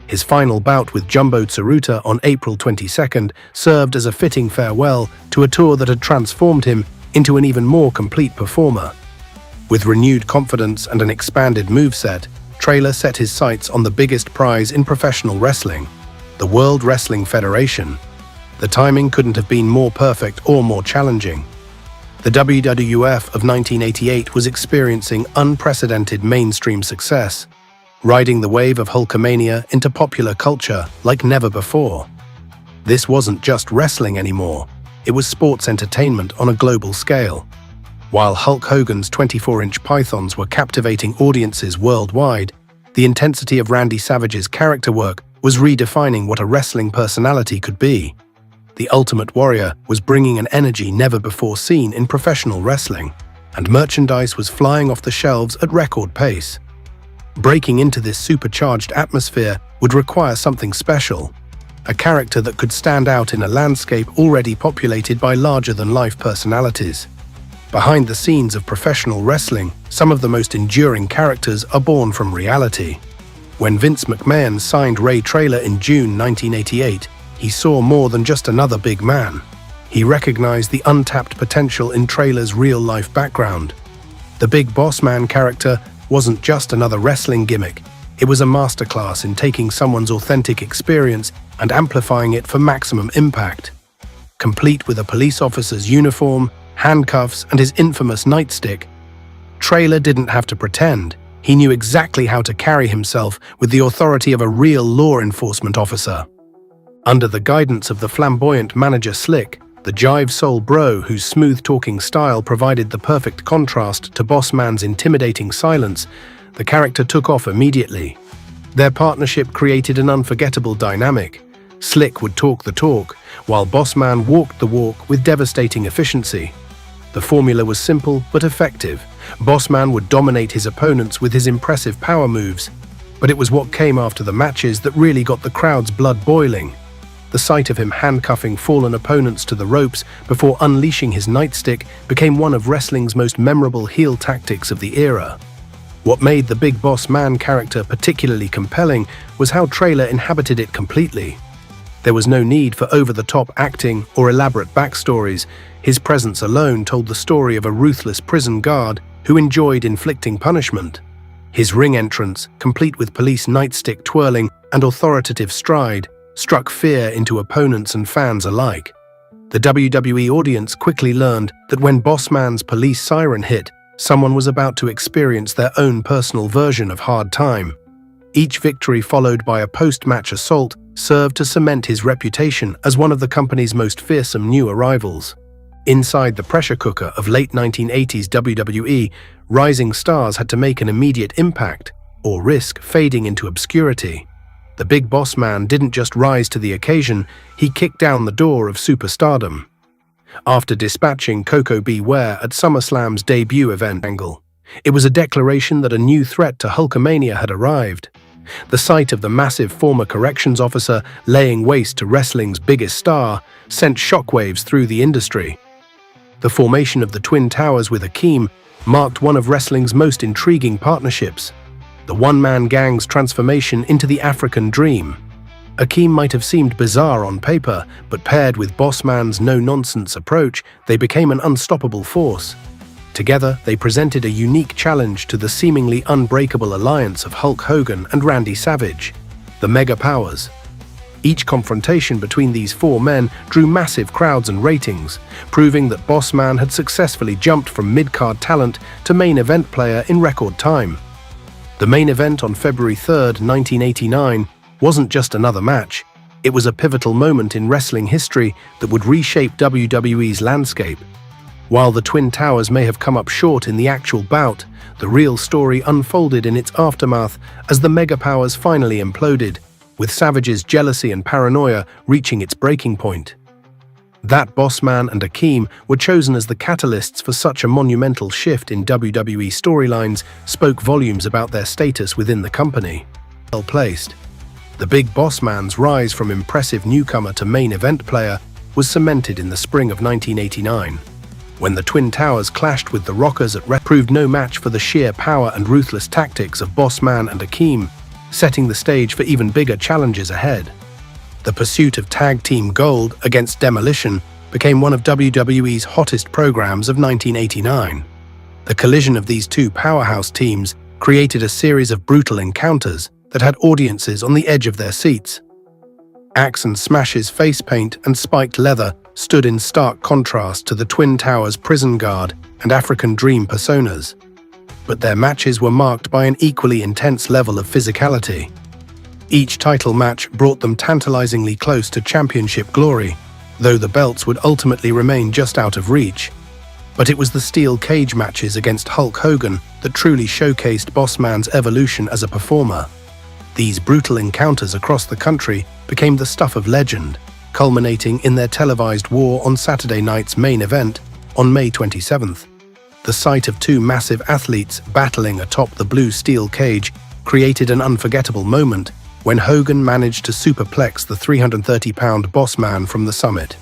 His final bout with Jumbo Tsuruta on April 22nd served as a fitting farewell to a tour that had transformed him into an even more complete performer. With renewed confidence and an expanded moveset, Traylor set his sights on the biggest prize in professional wrestling, the World Wrestling Federation. The timing couldn't have been more perfect or more challenging. The WWF of 1988 was experiencing unprecedented mainstream success, riding the wave of Hulkamania into popular culture like never before. This wasn't just wrestling anymore, it was sports entertainment on a global scale. While Hulk Hogan's 24-inch pythons were captivating audiences worldwide, the intensity of Randy Savage's character work was redefining what a wrestling personality could be. The Ultimate Warrior was bringing an energy never before seen in professional wrestling, and merchandise was flying off the shelves at record pace. Breaking into this supercharged atmosphere would require something special, a character that could stand out in a landscape already populated by larger-than-life personalities. Behind the scenes of professional wrestling, some of the most enduring characters are born from reality. When Vince McMahon signed Ray Traylor in June 1988, he saw more than just another big man. He recognized the untapped potential in Traylor's real-life background. The Big Boss Man character wasn't just another wrestling gimmick. It was a masterclass in taking someone's authentic experience and amplifying it for maximum impact. Complete with a police officer's uniform, handcuffs, and his infamous nightstick, Traylor didn't have to pretend. He knew exactly how to carry himself with the authority of a real law enforcement officer. Under the guidance of the flamboyant manager Slick, the jive soul bro whose smooth-talking style provided the perfect contrast to Bossman's intimidating silence, the character took off immediately. Their partnership created an unforgettable dynamic. Slick would talk the talk, while Bossman walked the walk with devastating efficiency. The formula was simple but effective. Bossman would dominate his opponents with his impressive power moves, but it was what came after the matches that really got the crowd's blood boiling. The sight of him handcuffing fallen opponents to the ropes before unleashing his nightstick became one of wrestling's most memorable heel tactics of the era. What made the Big Boss Man character particularly compelling was how Traylor inhabited it completely. There was no need for over-the-top acting or elaborate backstories. His presence alone told the story of a ruthless prison guard who enjoyed inflicting punishment. His ring entrance, complete with police nightstick twirling and authoritative stride, struck fear into opponents and fans alike. The WWE audience quickly learned that when Bossman's police siren hit, someone was about to experience their own personal version of hard time. Each victory, followed by a post-match assault, served to cement his reputation as one of the company's most fearsome new arrivals. Inside the pressure cooker of late 1980s WWE, rising stars had to make an immediate impact, or risk fading into obscurity. The Big Boss Man didn't just rise to the occasion, he kicked down the door of superstardom. After dispatching Coco Beware at SummerSlam's debut event Angle, it was a declaration that a new threat to Hulkamania had arrived. The sight of the massive former corrections officer laying waste to wrestling's biggest star sent shockwaves through the industry. The formation of the Twin Towers with Akeem marked one of wrestling's most intriguing partnerships. The one-man gang's transformation into the African Dream. Akeem might have seemed bizarre on paper, but paired with Bossman's no-nonsense approach, they became an unstoppable force. Together, they presented a unique challenge to the seemingly unbreakable alliance of Hulk Hogan and Randy Savage, the Mega Powers. Each confrontation between these four men drew massive crowds and ratings, proving that Bossman had successfully jumped from mid-card talent to main event player in record time. The main event on February 3, 1989, wasn't just another match. It was a pivotal moment in wrestling history that would reshape WWE's landscape. While the Twin Towers may have come up short in the actual bout, the real story unfolded in its aftermath as the Mega Powers finally imploded, with Savage's jealousy and paranoia reaching its breaking point. That Bossman and Akeem were chosen as the catalysts for such a monumental shift in WWE storylines spoke volumes about their status within the company. Well placed. The Big Boss Man's rise from impressive newcomer to main event player was cemented in the spring of 1989. When the Twin Towers clashed with the Rockers proved no match for the sheer power and ruthless tactics of Bossman and Akeem, setting the stage for even bigger challenges ahead. The pursuit of tag team gold against Demolition became one of WWE's hottest programs of 1989. The collision of these two powerhouse teams created a series of brutal encounters that had audiences on the edge of their seats. Axe and Smash's face paint and spiked leather stood in stark contrast to the Twin Towers' prison guard and African Dream personas. But their matches were marked by an equally intense level of physicality. Each title match brought them tantalizingly close to championship glory, though the belts would ultimately remain just out of reach. But it was the steel cage matches against Hulk Hogan that truly showcased Bossman's evolution as a performer. These brutal encounters across the country became the stuff of legend, culminating in their televised war on Saturday night's main event on May 27th. The sight of two massive athletes battling atop the blue steel cage created an unforgettable moment when Hogan managed to superplex the 330-pound Bossman from the summit.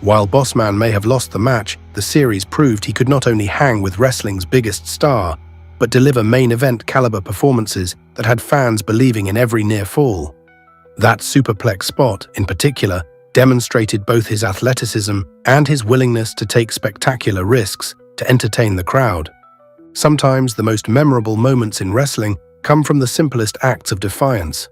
While Bossman may have lost the match, the series proved he could not only hang with wrestling's biggest star, but deliver main event caliber performances that had fans believing in every near fall. That superplex spot, in particular, demonstrated both his athleticism and his willingness to take spectacular risks to entertain the crowd. Sometimes the most memorable moments in wrestling come from the simplest acts of defiance.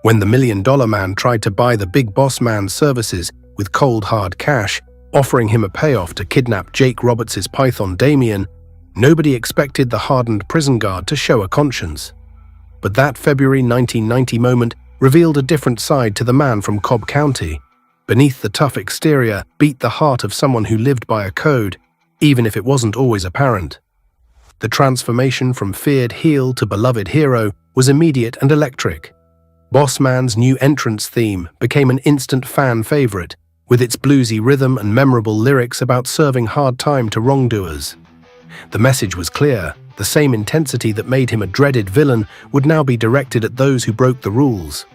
When the $1 Million Man tried to buy the Big Boss Man's services with cold hard cash, offering him a payoff to kidnap Jake Roberts' Python Damien, nobody expected the hardened prison guard to show a conscience. But that February 1990 moment revealed a different side to the man from Cobb County. Beneath the tough exterior beat the heart of someone who lived by a code, even if it wasn't always apparent. The transformation from feared heel to beloved hero was immediate and electric. Bossman's new entrance theme became an instant fan favorite, with its bluesy rhythm and memorable lyrics about serving hard time to wrongdoers. The message was clear. The same intensity that made him a dreaded villain would now be directed at those who broke the rules.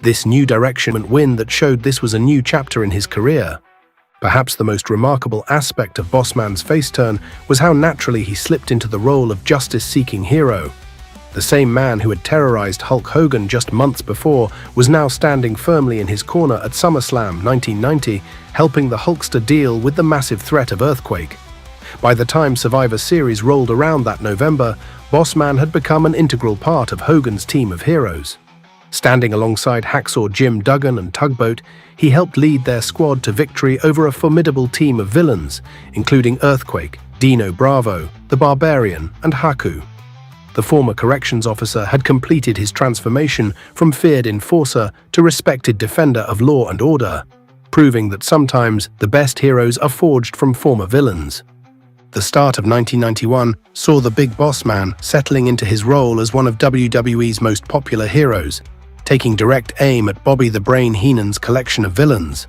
This new direction and win that showed this was a new chapter in his career. Perhaps the most remarkable aspect of Bossman's face turn was how naturally he slipped into the role of justice-seeking hero. The same man who had terrorized Hulk Hogan just months before was now standing firmly in his corner at SummerSlam 1990, helping the Hulkster deal with the massive threat of earthquake. By the time Survivor Series rolled around that November, Bossman had become an integral part of Hogan's team of heroes. Standing alongside Hacksaw Jim Duggan and Tugboat, he helped lead their squad to victory over a formidable team of villains, including Earthquake, Dino Bravo, the Barbarian, and Haku. The former corrections officer had completed his transformation from feared enforcer to respected defender of law and order, proving that sometimes the best heroes are forged from former villains. The start of 1991 saw the Big Boss Man settling into his role as one of WWE's most popular heroes, taking direct aim at Bobby the Brain Heenan's collection of villains.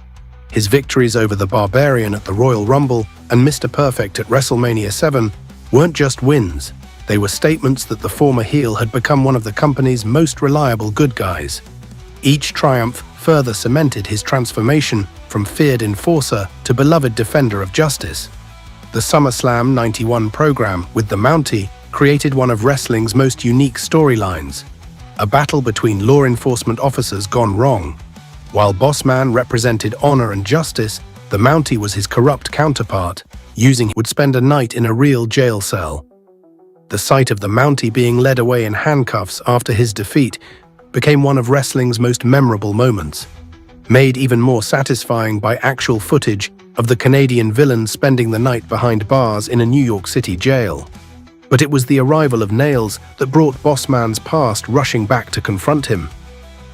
His victories over the Barbarian at the Royal Rumble and Mr. Perfect at WrestleMania 7 weren't just wins, they were statements that the former heel had become one of the company's most reliable good guys. Each triumph further cemented his transformation from feared enforcer to beloved defender of justice. The SummerSlam 91 program with the Mountie created one of wrestling's most unique storylines, a battle between law enforcement officers gone wrong. While Bossman represented honor and justice, the Mountie was his corrupt counterpart, would spend a night in a real jail cell. The sight of the Mountie being led away in handcuffs after his defeat became one of wrestling's most memorable moments, made even more satisfying by actual footage of the Canadian villain spending the night behind bars in a New York City jail. But it was the arrival of Nails that brought Bossman's past rushing back to confront him.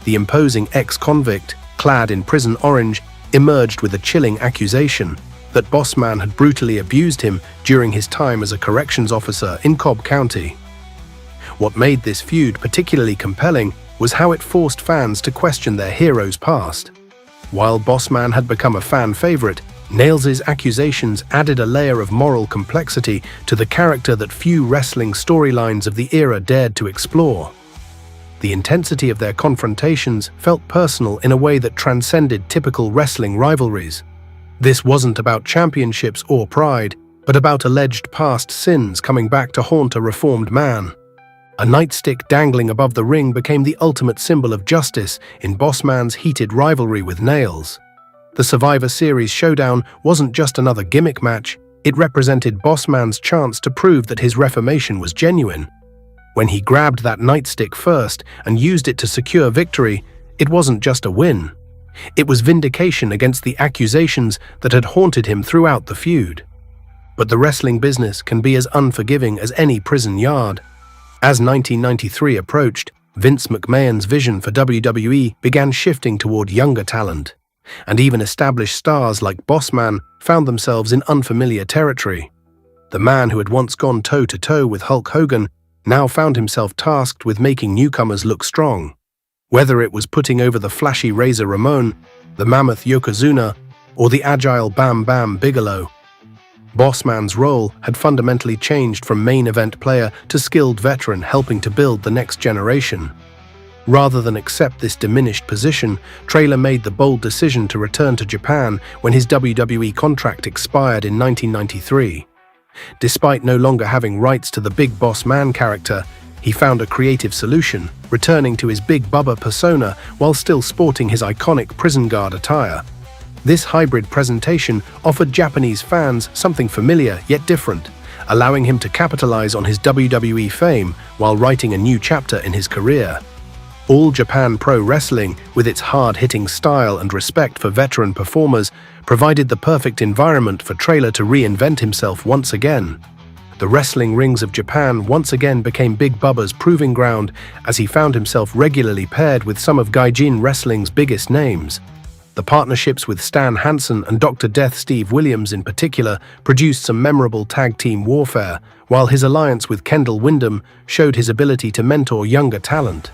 The imposing ex-convict, clad in prison orange, emerged with a chilling accusation that Bossman had brutally abused him during his time as a corrections officer in Cobb County. What made this feud particularly compelling was how it forced fans to question their hero's past. While Bossman had become a fan favorite, Nails' accusations added a layer of moral complexity to the character that few wrestling storylines of the era dared to explore. The intensity of their confrontations felt personal in a way that transcended typical wrestling rivalries. This wasn't about championships or pride, but about alleged past sins coming back to haunt a reformed man. A nightstick dangling above the ring became the ultimate symbol of justice in Bossman's heated rivalry with Nails. The Survivor Series showdown wasn't just another gimmick match, it represented Bossman's chance to prove that his reformation was genuine. When he grabbed that nightstick first and used it to secure victory, it wasn't just a win. It was vindication against the accusations that had haunted him throughout the feud. But the wrestling business can be as unforgiving as any prison yard. As 1993 approached, Vince McMahon's vision for WWE began shifting toward younger talent, and even established stars like Bossman found themselves in unfamiliar territory. The man who had once gone toe-to-toe with Hulk Hogan now found himself tasked with making newcomers look strong. Whether it was putting over the flashy Razor Ramon, the mammoth Yokozuna, or the agile Bam Bam Bigelow, Bossman's role had fundamentally changed from main event player to skilled veteran helping to build the next generation. Rather than accept this diminished position, Traylor made the bold decision to return to Japan when his WWE contract expired in 1993. Despite no longer having rights to the Big Boss Man character, he found a creative solution, returning to his Big Bubba persona while still sporting his iconic prison guard attire. This hybrid presentation offered Japanese fans something familiar yet different, allowing him to capitalize on his WWE fame while writing a new chapter in his career. All Japan Pro Wrestling, with its hard-hitting style and respect for veteran performers, provided the perfect environment for Traylor to reinvent himself once again. The wrestling rings of Japan once again became Big Bubba's proving ground as he found himself regularly paired with some of Gaijin wrestling's biggest names. The partnerships with Stan Hansen and Dr. Death Steve Williams in particular produced some memorable tag team warfare, while his alliance with Kendall Windham showed his ability to mentor younger talent.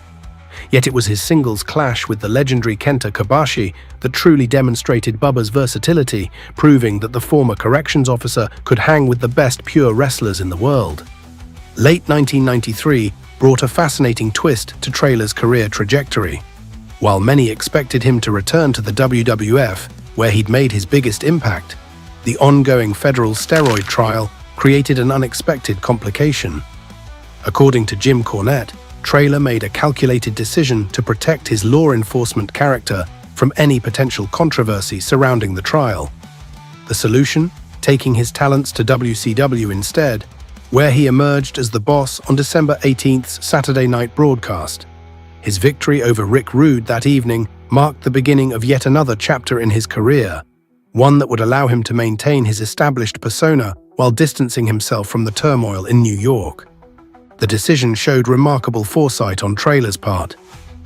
Yet it was his singles clash with the legendary Kenta Kobashi that truly demonstrated Bubba's versatility, proving that the former corrections officer could hang with the best pure wrestlers in the world. Late 1993 brought a fascinating twist to Traylor's career trajectory. While many expected him to return to the WWF, where he'd made his biggest impact, the ongoing federal steroid trial created an unexpected complication. According to Jim Cornette, Traylor made a calculated decision to protect his law enforcement character from any potential controversy surrounding the trial. The solution? Taking his talents to WCW instead, where he emerged as the boss on December 18th's Saturday night broadcast. His victory over Rick Rude that evening marked the beginning of yet another chapter in his career, one that would allow him to maintain his established persona while distancing himself from the turmoil in New York. The decision showed remarkable foresight on Traylor's part.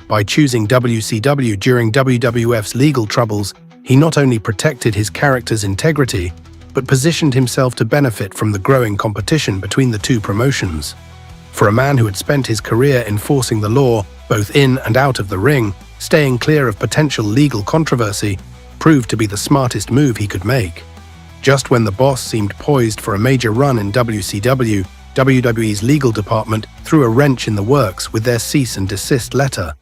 By choosing WCW during WWF's legal troubles, he not only protected his character's integrity, but positioned himself to benefit from the growing competition between the two promotions. For a man who had spent his career enforcing the law, both in and out of the ring, staying clear of potential legal controversy proved to be the smartest move he could make. Just when the boss seemed poised for a major run in WCW, WWE's legal department threw a wrench in the works with their cease and desist letter.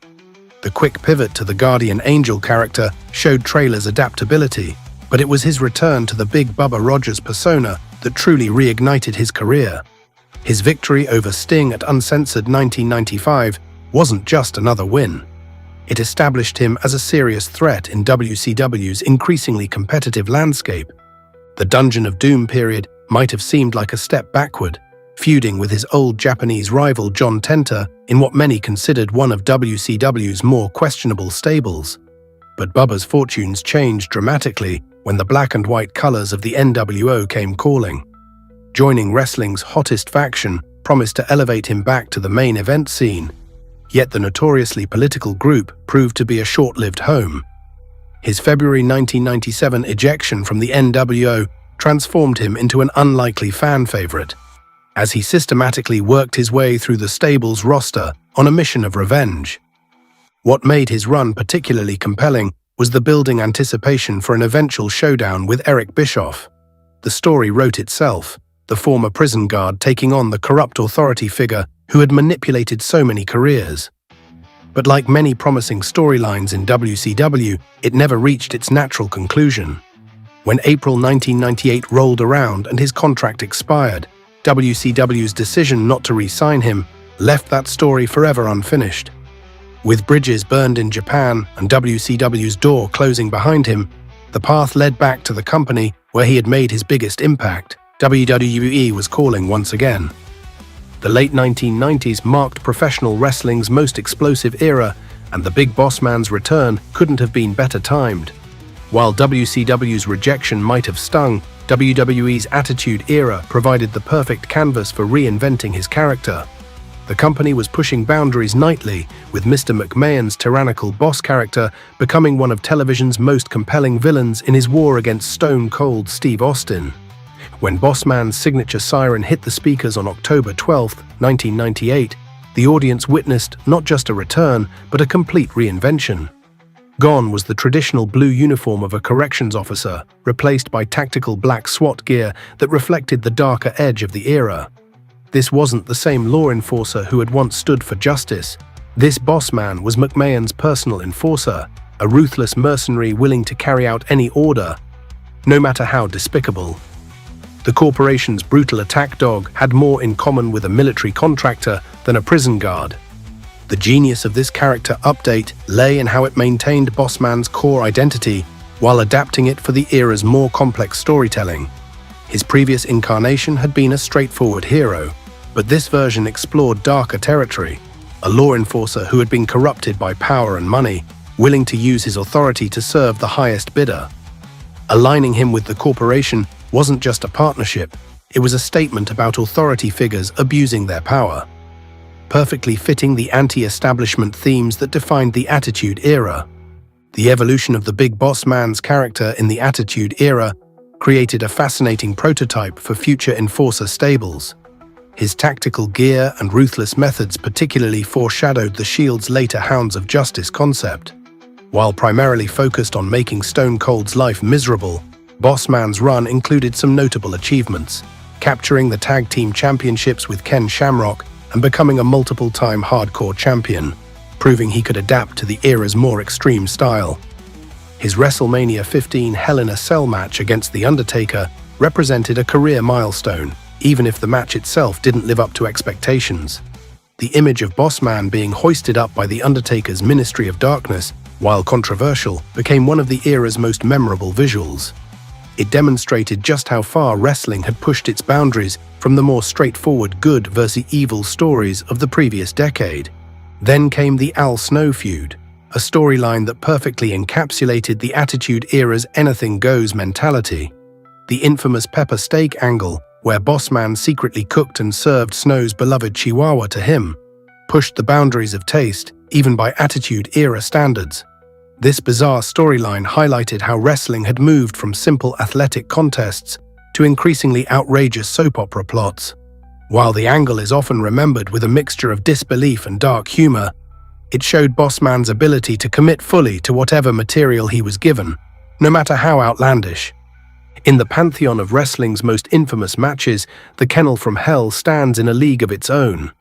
The quick pivot to the Guardian Angel character showed Traylor's adaptability, but it was his return to the Big Bubba Rogers persona that truly reignited his career. His victory over Sting at Uncensored 1995 wasn't just another win. It established him as a serious threat in WCW's increasingly competitive landscape. The Dungeon of Doom period might have seemed like a step backward, feuding with his old Japanese rival John Tenta in what many considered one of WCW's more questionable stables. But Bubba's fortunes changed dramatically when the black and white colors of the NWO came calling. Joining wrestling's hottest faction promised to elevate him back to the main event scene, yet the notoriously political group proved to be a short-lived home. His February 1997 ejection from the NWO transformed him into an unlikely fan favorite, as he systematically worked his way through the stable's roster on a mission of revenge. What made his run particularly compelling was the building anticipation for an eventual showdown with Eric Bischoff. The story wrote itself, the former prison guard taking on the corrupt authority figure who had manipulated so many careers. But like many promising storylines in WCW, it never reached its natural conclusion. When April 1998 rolled around and his contract expired, WCW's decision not to re-sign him left that story forever unfinished. With bridges burned in Japan and WCW's door closing behind him, the path led back to the company where he had made his biggest impact. WWE was calling once again. The late 1990s marked professional wrestling's most explosive era, and the Big Boss Man's return couldn't have been better timed. While WCW's rejection might have stung, WWE's Attitude Era provided the perfect canvas for reinventing his character. The company was pushing boundaries nightly, with Mr. McMahon's tyrannical boss character becoming one of television's most compelling villains in his war against Stone Cold Steve Austin. When Boss Man's signature siren hit the speakers on October 12, 1998, the audience witnessed not just a return, but a complete reinvention. Gone was the traditional blue uniform of a corrections officer, replaced by tactical black SWAT gear that reflected the darker edge of the era. This wasn't the same law enforcer who had once stood for justice. This boss man was McMahon's personal enforcer, a ruthless mercenary willing to carry out any order, no matter how despicable. The corporation's brutal attack dog had more in common with a military contractor than a prison guard. The genius of this character update lay in how it maintained Bossman's core identity while adapting it for the era's more complex storytelling. His previous incarnation had been a straightforward hero, but this version explored darker territory, a law enforcer who had been corrupted by power and money, willing to use his authority to serve the highest bidder. Aligning him with the corporation wasn't just a partnership, It was a statement about authority figures abusing their power, perfectly fitting the anti-establishment themes that defined the Attitude Era. The evolution of the Big Boss Man's character in the Attitude Era created a fascinating prototype for future enforcer stables. His tactical gear and ruthless methods particularly foreshadowed the Shield's later Hounds of Justice concept. While primarily focused on making Stone Cold's life miserable, Boss Man's run included some notable achievements, capturing the tag team championships with Ken Shamrock and becoming a multiple-time hardcore champion, proving he could adapt to the era's more extreme style. His WrestleMania 15 Hell in a Cell match against The Undertaker represented a career milestone, even if the match itself didn't live up to expectations. The image of Boss Man being hoisted up by The Undertaker's Ministry of Darkness, while controversial, became one of the era's most memorable visuals. It demonstrated just how far wrestling had pushed its boundaries from the more straightforward good versus evil stories of the previous decade. Then came the Al Snow feud, a storyline that perfectly encapsulated the Attitude Era's anything goes mentality. The infamous pepper steak angle, where Boss Man secretly cooked and served Snow's beloved Chihuahua to him, pushed the boundaries of taste, even by Attitude Era standards. This bizarre storyline highlighted how wrestling had moved from simple athletic contests to increasingly outrageous soap opera plots. While the angle is often remembered with a mixture of disbelief and dark humor, it showed Boss Man's ability to commit fully to whatever material he was given, no matter how outlandish. In the pantheon of wrestling's most infamous matches, the Kennel from Hell stands in a league of its own.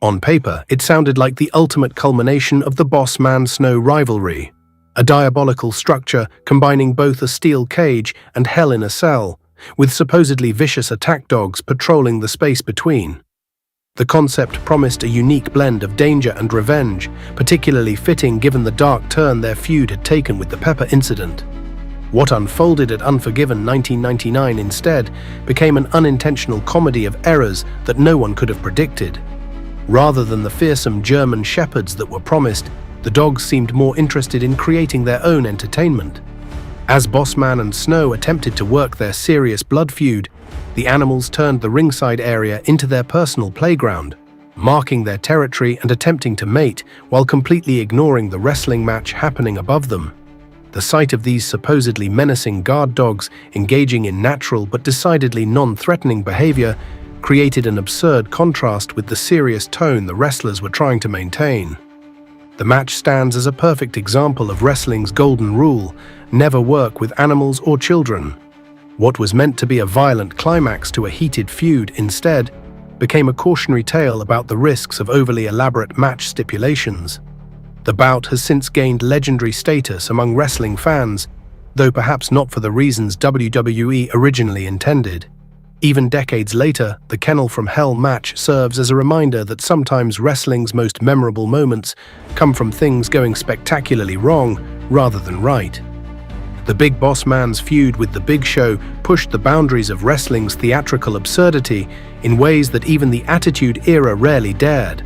On paper, it sounded like the ultimate culmination of the Boss Man-Snow rivalry, a diabolical structure combining both a steel cage and hell in a cell, with supposedly vicious attack dogs patrolling the space between. The concept promised a unique blend of danger and revenge, particularly fitting given the dark turn their feud had taken with the Pepper incident. What unfolded at Unforgiven 1999 instead became an unintentional comedy of errors that no one could have predicted. Rather than the fearsome German shepherds that were promised, the dogs seemed more interested in creating their own entertainment. As Boss Man and Snow attempted to work their serious blood feud, the animals turned the ringside area into their personal playground, marking their territory and attempting to mate while completely ignoring the wrestling match happening above them. The sight of these supposedly menacing guard dogs engaging in natural but decidedly non-threatening behavior created an absurd contrast with the serious tone the wrestlers were trying to maintain. The match stands as a perfect example of wrestling's golden rule: never work with animals or children. What was meant to be a violent climax to a heated feud instead became a cautionary tale about the risks of overly elaborate match stipulations. The bout has since gained legendary status among wrestling fans, though perhaps not for the reasons WWE originally intended. Even decades later, the Kennel from Hell match serves as a reminder that sometimes wrestling's most memorable moments come from things going spectacularly wrong rather than right. The Big Boss Man's feud with The Big Show pushed the boundaries of wrestling's theatrical absurdity in ways that even the Attitude Era rarely dared.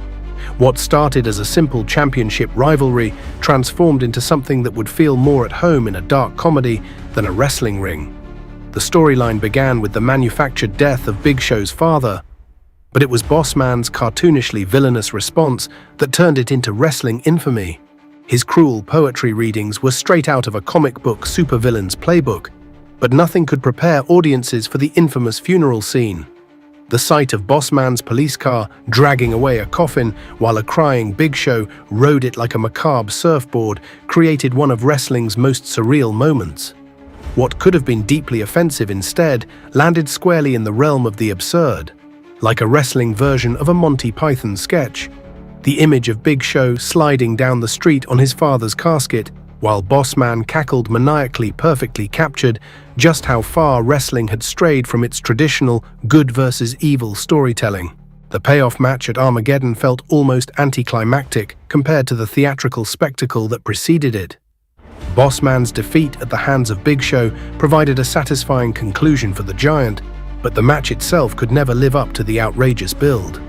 What started as a simple championship rivalry transformed into something that would feel more at home in a dark comedy than a wrestling ring. The storyline began with the manufactured death of Big Show's father, but it was Boss Man's cartoonishly villainous response that turned it into wrestling infamy. His cruel poetry readings were straight out of a comic book supervillain's playbook, but nothing could prepare audiences for the infamous funeral scene. The sight of Boss Man's police car dragging away a coffin while a crying Big Show rode it like a macabre surfboard created one of wrestling's most surreal moments. What could have been deeply offensive instead landed squarely in the realm of the absurd, like a wrestling version of a Monty Python sketch. The image of Big Show sliding down the street on his father's casket, while Boss Man cackled maniacally, perfectly captured just how far wrestling had strayed from its traditional good versus evil storytelling. The payoff match at Armageddon felt almost anticlimactic compared to the theatrical spectacle that preceded it. Boss Man's defeat at the hands of Big Show provided a satisfying conclusion for the Giant, but the match itself could never live up to the outrageous build.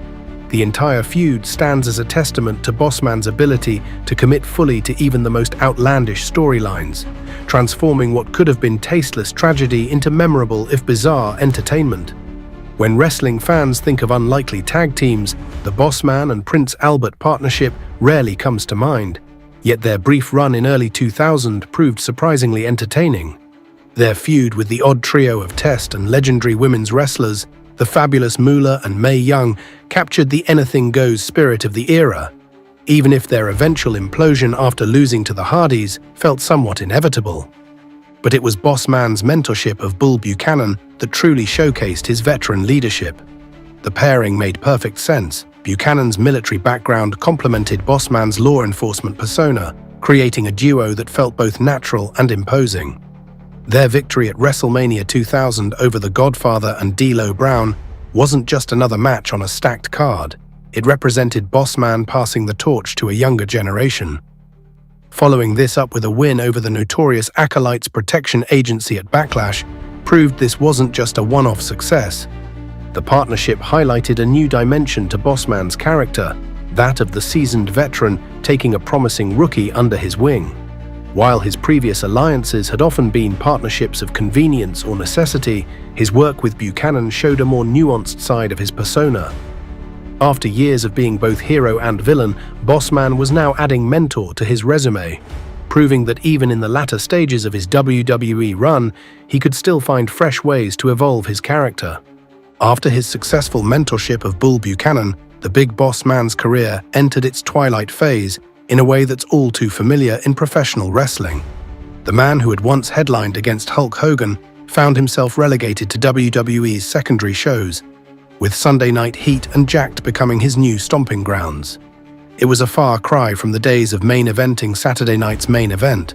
The entire feud stands as a testament to Boss Man's ability to commit fully to even the most outlandish storylines, transforming what could have been tasteless tragedy into memorable, if bizarre, entertainment. When wrestling fans think of unlikely tag teams, the Bossman and Prince Albert partnership rarely comes to mind, yet their brief run in early 2000 proved surprisingly entertaining. Their feud with the odd trio of Test and legendary women's wrestlers, the fabulous Moolah and Mae Young, captured the anything-goes spirit of the era, even if their eventual implosion after losing to the Hardys felt somewhat inevitable. But it was Bossman's mentorship of Bull Buchanan that truly showcased his veteran leadership. The pairing made perfect sense. Buchanan's military background complemented Bossman's law enforcement persona, creating a duo that felt both natural and imposing. Their victory at WrestleMania 2000 over The Godfather and D'Lo Brown wasn't just another match on a stacked card. It represented Bossman passing the torch to a younger generation. Following this up with a win over the notorious Acolytes Protection Agency at Backlash proved this wasn't just a one-off success. The partnership highlighted a new dimension to Bossman's character, that of the seasoned veteran taking a promising rookie under his wing. While his previous alliances had often been partnerships of convenience or necessity, his work with Buchanan showed a more nuanced side of his persona. After years of being both hero and villain, Bossman was now adding mentor to his resume, proving that even in the latter stages of his WWE run, he could still find fresh ways to evolve his character. After his successful mentorship of Bull Buchanan, the Big Boss Man's career entered its twilight phase in a way that's all too familiar in professional wrestling. The man who had once headlined against Hulk Hogan found himself relegated to WWE's secondary shows, with Sunday Night Heat and Jacked becoming his new stomping grounds. It was a far cry from the days of main eventing Saturday night's main event,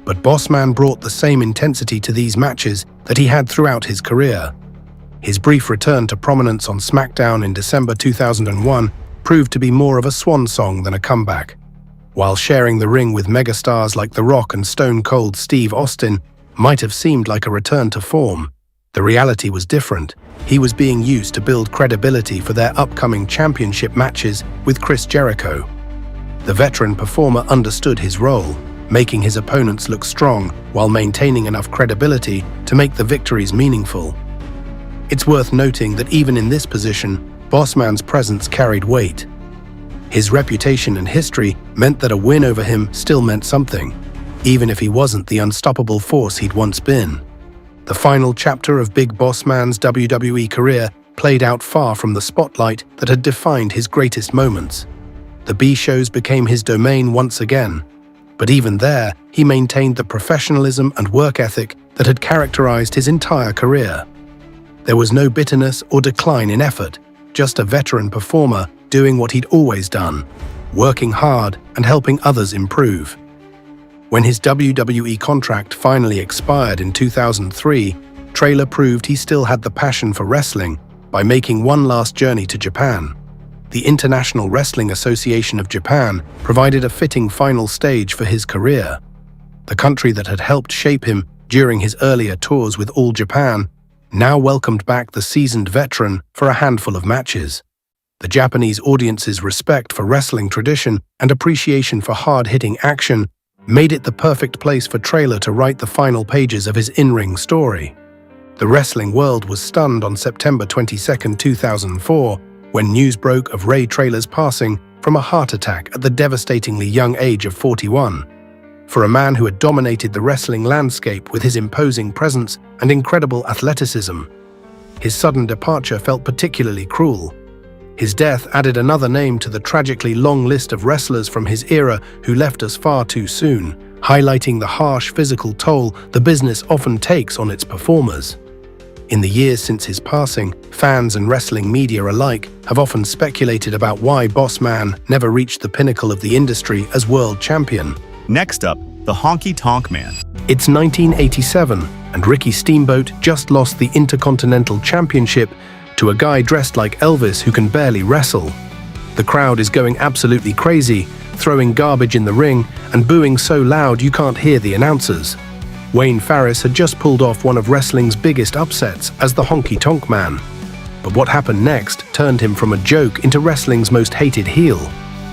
but Bossman brought the same intensity to these matches that he had throughout his career. His brief return to prominence on SmackDown in December 2001 proved to be more of a swan song than a comeback. While sharing the ring with megastars like The Rock and Stone Cold Steve Austin might have seemed like a return to form, the reality was different. He was being used to build credibility for their upcoming championship matches with Chris Jericho. The veteran performer understood his role, making his opponents look strong while maintaining enough credibility to make the victories meaningful. It's worth noting that even in this position, Bossman's presence carried weight. His reputation and history meant that a win over him still meant something, even if he wasn't the unstoppable force he'd once been. The final chapter of Big Boss Man's WWE career played out far from the spotlight that had defined his greatest moments. The B-shows became his domain once again, but even there, he maintained the professionalism and work ethic that had characterized his entire career. There was no bitterness or decline in effort, just a veteran performer doing what he'd always done, working hard and helping others improve. When his WWE contract finally expired in 2003, Traylor proved he still had the passion for wrestling by making one last journey to Japan. The International Wrestling Association of Japan provided a fitting final stage for his career. The country that had helped shape him during his earlier tours with All Japan now welcomed back the seasoned veteran for a handful of matches. The Japanese audience's respect for wrestling tradition and appreciation for hard-hitting action made it the perfect place for Traylor to write the final pages of his in-ring story. The wrestling world was stunned on September 22, 2004, when news broke of Ray Traylor's passing from a heart attack at the devastatingly young age of 41. For a man who had dominated the wrestling landscape with his imposing presence and incredible athleticism, his sudden departure felt particularly cruel. His death added another name to the tragically long list of wrestlers from his era who left us far too soon, highlighting the harsh physical toll the business often takes on its performers. In the years since his passing, fans and wrestling media alike have often speculated about why Boss Man never reached the pinnacle of the industry as world champion. Next up, the Honky Tonk Man. It's 1987, and Ricky Steamboat just lost the Intercontinental Championship to a guy dressed like Elvis who can barely wrestle. The crowd is going absolutely crazy, throwing garbage in the ring and booing so loud you can't hear the announcers. Wayne Farris had just pulled off one of wrestling's biggest upsets as the Honky Tonk Man. But what happened next turned him from a joke into wrestling's most hated heel.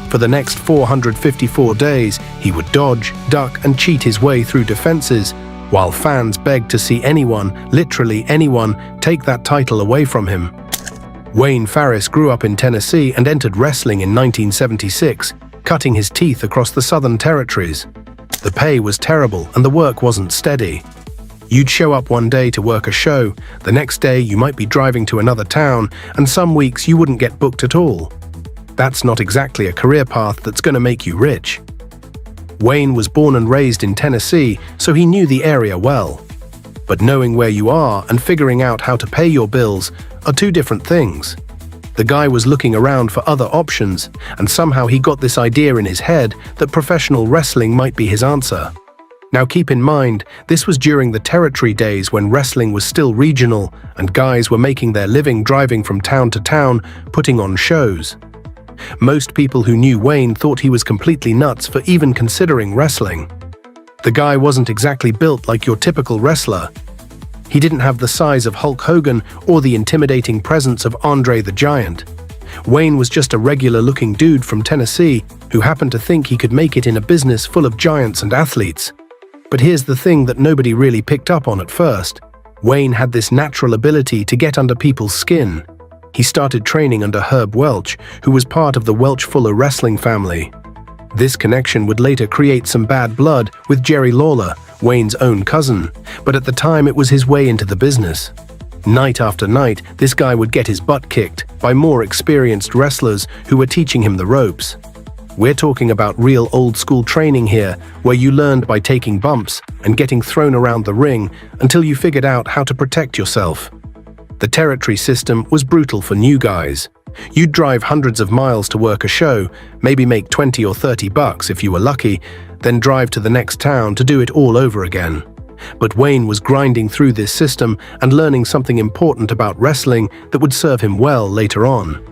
For the next 454 days, he would dodge, duck, and cheat his way through defenses, while fans begged to see anyone, literally anyone, take that title away from him. Wayne Farris grew up in Tennessee and entered wrestling in 1976, cutting his teeth across the Southern Territories. The pay was terrible and the work wasn't steady. You'd show up one day to work a show, the next day you might be driving to another town, and some weeks you wouldn't get booked at all. That's not exactly a career path that's going to make you rich. Wayne was born and raised in Tennessee, so he knew the area well. But knowing where you are and figuring out how to pay your bills are two different things. The guy was looking around for other options, and somehow he got this idea in his head that professional wrestling might be his answer. Now keep in mind, this was during the territory days when wrestling was still regional and guys were making their living driving from town to town, putting on shows. Most people who knew Wayne thought he was completely nuts for even considering wrestling. The guy wasn't exactly built like your typical wrestler. He didn't have the size of Hulk Hogan or the intimidating presence of Andre the Giant. Wayne was just a regular-looking dude from Tennessee who happened to think he could make it in a business full of giants and athletes. But here's the thing that nobody really picked up on at first. Wayne had this natural ability to get under people's skin. He started training under Herb Welch, who was part of the Welch-Fuller wrestling family. This connection would later create some bad blood with Jerry Lawler, Wayne's own cousin, but at the time it was his way into the business. Night after night, this guy would get his butt kicked by more experienced wrestlers who were teaching him the ropes. We're talking about real old-school training here, where you learned by taking bumps and getting thrown around the ring until you figured out how to protect yourself. The territory system was brutal for new guys. You'd drive hundreds of miles to work a show, maybe make 20 or 30 bucks if you were lucky, then drive to the next town to do it all over again. But Wayne was grinding through this system and learning something important about wrestling that would serve him well later on.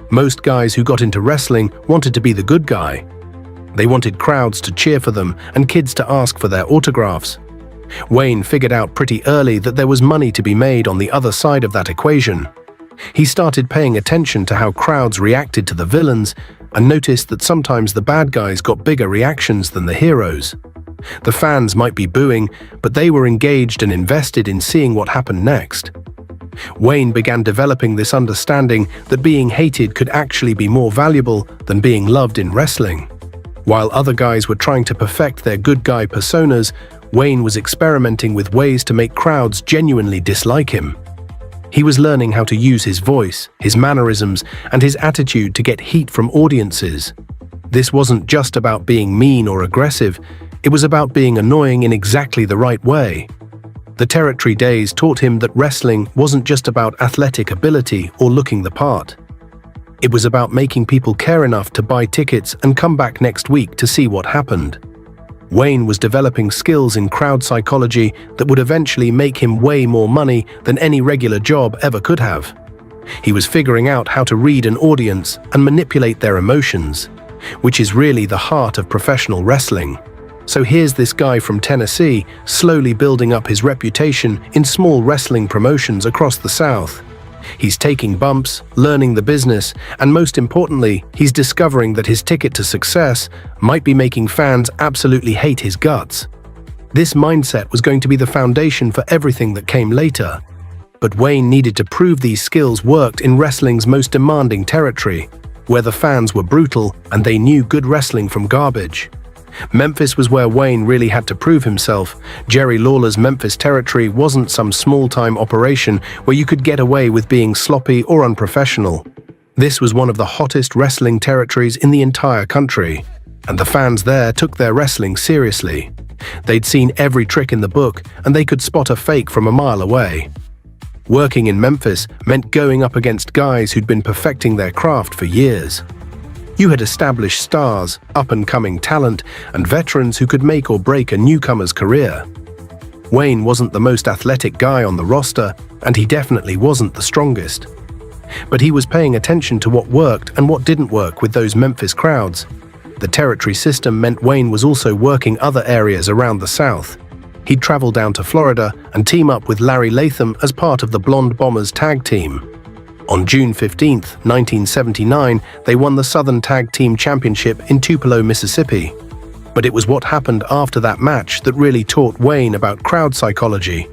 Most guys who got into wrestling wanted to be the good guy. They wanted crowds to cheer for them and kids to ask for their autographs. Wayne figured out pretty early that there was money to be made on the other side of that equation. He started paying attention to how crowds reacted to the villains and noticed that sometimes the bad guys got bigger reactions than the heroes. The fans might be booing, but they were engaged and invested in seeing what happened next. Wayne began developing this understanding that being hated could actually be more valuable than being loved in wrestling. While other guys were trying to perfect their good guy personas, Wayne was experimenting with ways to make crowds genuinely dislike him. He was learning how to use his voice, his mannerisms, and his attitude to get heat from audiences. This wasn't just about being mean or aggressive, it was about being annoying in exactly the right way. The territory days taught him that wrestling wasn't just about athletic ability or looking the part. It was about making people care enough to buy tickets and come back next week to see what happened. Wayne was developing skills in crowd psychology that would eventually make him way more money than any regular job ever could have. He was figuring out how to read an audience and manipulate their emotions, which is really the heart of professional wrestling. So here's this guy from Tennessee slowly building up his reputation in small wrestling promotions across the South. He's taking bumps, learning the business, and most importantly, he's discovering that his ticket to success might be making fans absolutely hate his guts. This mindset was going to be the foundation for everything that came later. But Wayne needed to prove these skills worked in wrestling's most demanding territory, where the fans were brutal and they knew good wrestling from garbage. Memphis was where Wayne really had to prove himself. Jerry Lawler's Memphis Territory wasn't some small-time operation where you could get away with being sloppy or unprofessional. This was one of the hottest wrestling territories in the entire country, and the fans there took their wrestling seriously. They'd seen every trick in the book, and they could spot a fake from a mile away. Working in Memphis meant going up against guys who'd been perfecting their craft for years. You had established stars, up-and-coming talent, and veterans who could make or break a newcomer's career. Wayne wasn't the most athletic guy on the roster, and he definitely wasn't the strongest. But he was paying attention to what worked and what didn't work with those Memphis crowds. The territory system meant Wayne was also working other areas around the South. He'd travel down to Florida and team up with Larry Latham as part of the Blonde Bombers tag team. On June 15, 1979, they won the Southern Tag Team Championship in Tupelo, Mississippi. But it was what happened after that match that really taught Wayne about crowd psychology.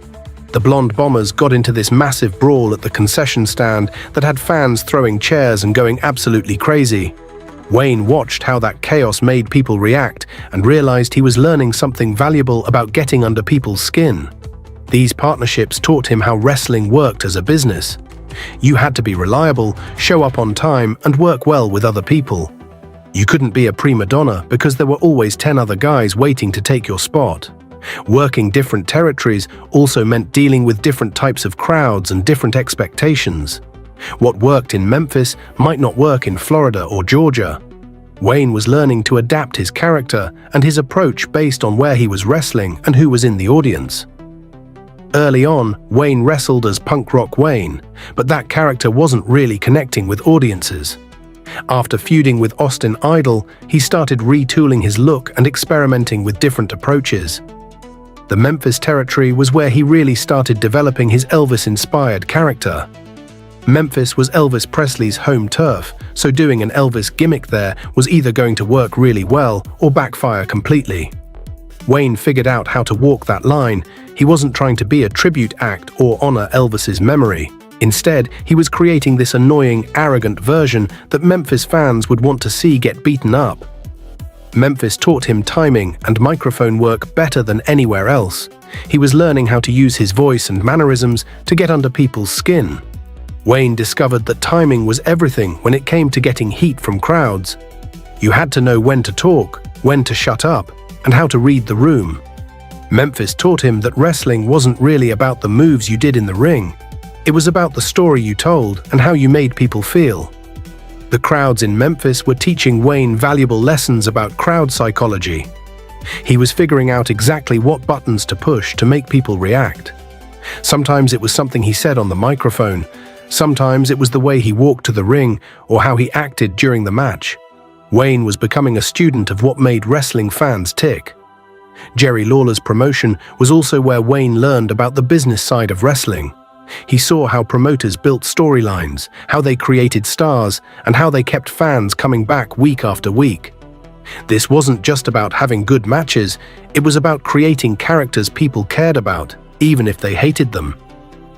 The Blonde Bombers got into this massive brawl at the concession stand that had fans throwing chairs and going absolutely crazy. Wayne watched how that chaos made people react and realized he was learning something valuable about getting under people's skin. These partnerships taught him how wrestling worked as a business. You had to be reliable, show up on time, and work well with other people. You couldn't be a prima donna because there were always 10 other guys waiting to take your spot. Working different territories also meant dealing with different types of crowds and different expectations. What worked in Memphis might not work in Florida or Georgia. Wayne was learning to adapt his character and his approach based on where he was wrestling and who was in the audience. Early on, Wayne wrestled as Punk Rock Wayne, but that character wasn't really connecting with audiences. After feuding with Austin Idol, he started retooling his look and experimenting with different approaches. The Memphis Territory was where he really started developing his Elvis-inspired character. Memphis was Elvis Presley's home turf, so doing an Elvis gimmick there was either going to work really well or backfire completely. Wayne figured out how to walk that line. He wasn't trying to be a tribute act or honor Elvis's memory. Instead, he was creating this annoying, arrogant version that Memphis fans would want to see get beaten up. Memphis taught him timing and microphone work better than anywhere else. He was learning how to use his voice and mannerisms to get under people's skin. Wayne discovered that timing was everything when it came to getting heat from crowds. You had to know when to talk, when to shut up, and how to read the room. Memphis taught him that wrestling wasn't really about the moves you did in the ring. It was about the story you told and how you made people feel. The crowds in Memphis were teaching Wayne valuable lessons about crowd psychology. He was figuring out exactly what buttons to push to make people react. Sometimes it was something he said on the microphone. Sometimes it was the way he walked to the ring or how he acted during the match. Wayne was becoming a student of what made wrestling fans tick. Jerry Lawler's promotion was also where Wayne learned about the business side of wrestling. He saw how promoters built storylines, how they created stars, and how they kept fans coming back week after week. This wasn't just about having good matches, it was about creating characters people cared about, even if they hated them.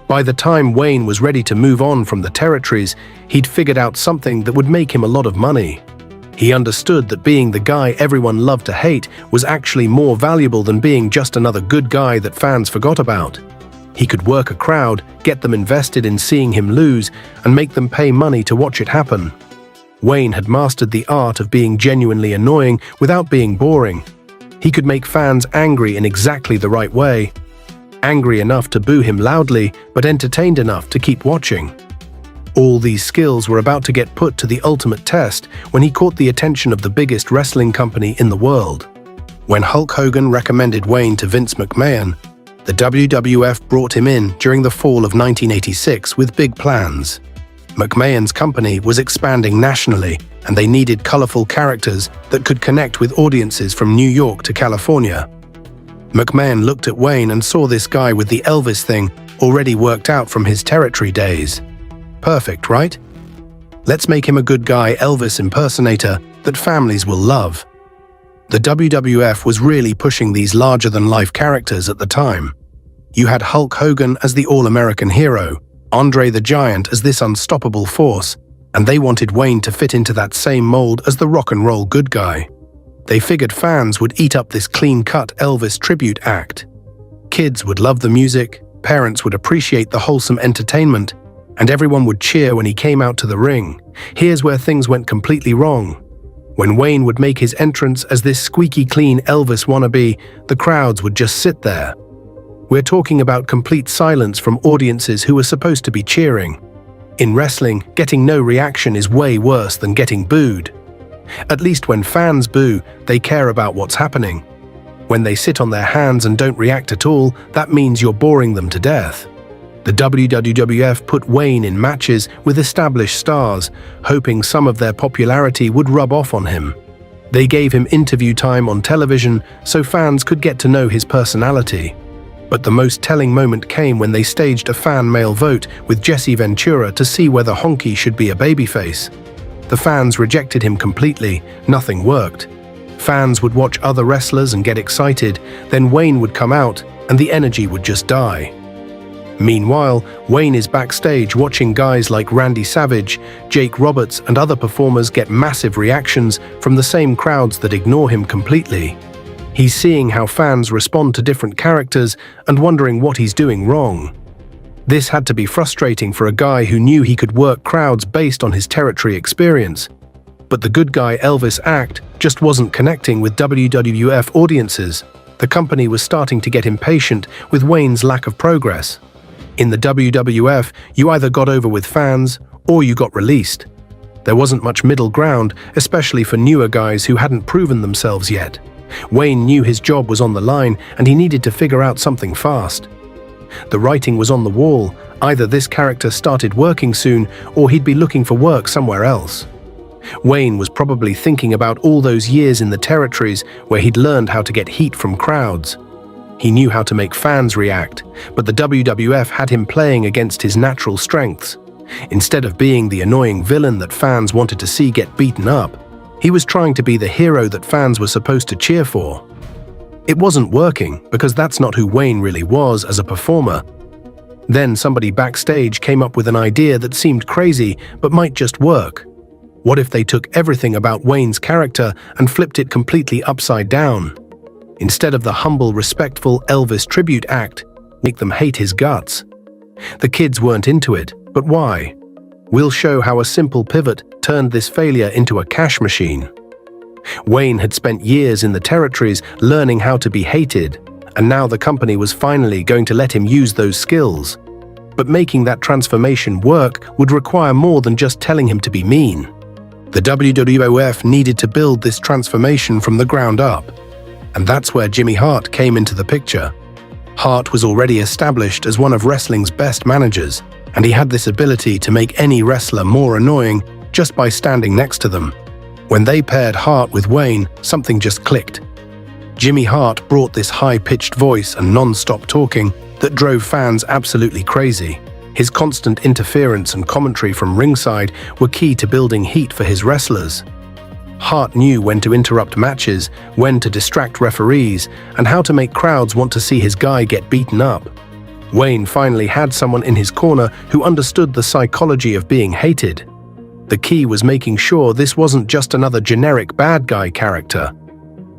By the time Wayne was ready to move on from the territories, he'd figured out something that would make him a lot of money. He understood that being the guy everyone loved to hate was actually more valuable than being just another good guy that fans forgot about. He could work a crowd, get them invested in seeing him lose, and make them pay money to watch it happen. Wayne had mastered the art of being genuinely annoying without being boring. He could make fans angry in exactly the right way. Angry enough to boo him loudly, but entertained enough to keep watching. All these skills were about to get put to the ultimate test when he caught the attention of the biggest wrestling company in the world. When Hulk Hogan recommended Wayne to Vince McMahon, the WWF brought him in during the fall of 1986 with big plans. McMahon's company was expanding nationally, and they needed colorful characters that could connect with audiences from New York to California. McMahon looked at Wayne and saw this guy with the Elvis thing already worked out from his territory days. Perfect, right? Let's make him a good guy Elvis impersonator that families will love. The WWF was really pushing these larger-than-life characters at the time. You had Hulk Hogan as the all-American hero, Andre the Giant as this unstoppable force, and they wanted Wayne to fit into that same mold as the rock and roll good guy. They figured fans would eat up this clean-cut Elvis tribute act. Kids would love the music, parents would appreciate the wholesome entertainment, and everyone would cheer when he came out to the ring. Here's where things went completely wrong. When Wayne would make his entrance as this squeaky clean Elvis wannabe, the crowds would just sit there. We're talking about complete silence from audiences who were supposed to be cheering. In wrestling, getting no reaction is way worse than getting booed. At least when fans boo, they care about what's happening. When they sit on their hands and don't react at all, that means you're boring them to death. The WWF put Wayne in matches with established stars, hoping some of their popularity would rub off on him. They gave him interview time on television so fans could get to know his personality. But the most telling moment came when they staged a fan mail vote with Jesse Ventura to see whether Honky should be a babyface. The fans rejected him completely, nothing worked. Fans would watch other wrestlers and get excited, then Wayne would come out and the energy would just die. Meanwhile, Wayne is backstage watching guys like Randy Savage, Jake Roberts, and other performers get massive reactions from the same crowds that ignore him completely. He's seeing how fans respond to different characters and wondering what he's doing wrong. This had to be frustrating for a guy who knew he could work crowds based on his territory experience. But the good guy Elvis act just wasn't connecting with WWF audiences. The company was starting to get impatient with Wayne's lack of progress. In the WWF, you either got over with fans or you got released. There wasn't much middle ground, especially for newer guys who hadn't proven themselves yet. Wayne knew his job was on the line and he needed to figure out something fast. The writing was on the wall. Either this character started working soon or he'd be looking for work somewhere else. Wayne was probably thinking about all those years in the territories where he'd learned how to get heat from crowds. He knew how to make fans react, but the WWF had him playing against his natural strengths. Instead of being the annoying villain that fans wanted to see get beaten up, he was trying to be the hero that fans were supposed to cheer for. It wasn't working because that's not who Wayne really was as a performer. Then somebody backstage came up with an idea that seemed crazy but might just work. What if they took everything about Wayne's character and flipped it completely upside down? Instead of the humble, respectful Elvis tribute act, make them hate his guts. The kids weren't into it, but why? We'll show how a simple pivot turned this failure into a cash machine. Wayne had spent years in the territories learning how to be hated, and now the company was finally going to let him use those skills. But making that transformation work would require more than just telling him to be mean. The WWF needed to build this transformation from the ground up. And that's where Jimmy Hart came into the picture. Hart was already established as one of wrestling's best managers, and he had this ability to make any wrestler more annoying just by standing next to them. When they paired Hart with Wayne, something just clicked. Jimmy Hart brought this high-pitched voice and non-stop talking that drove fans absolutely crazy. His constant interference and commentary from ringside were key to building heat for his wrestlers. Hart knew when to interrupt matches, when to distract referees, and how to make crowds want to see his guy get beaten up. Wayne finally had someone in his corner who understood the psychology of being hated. The key was making sure this wasn't just another generic bad guy character.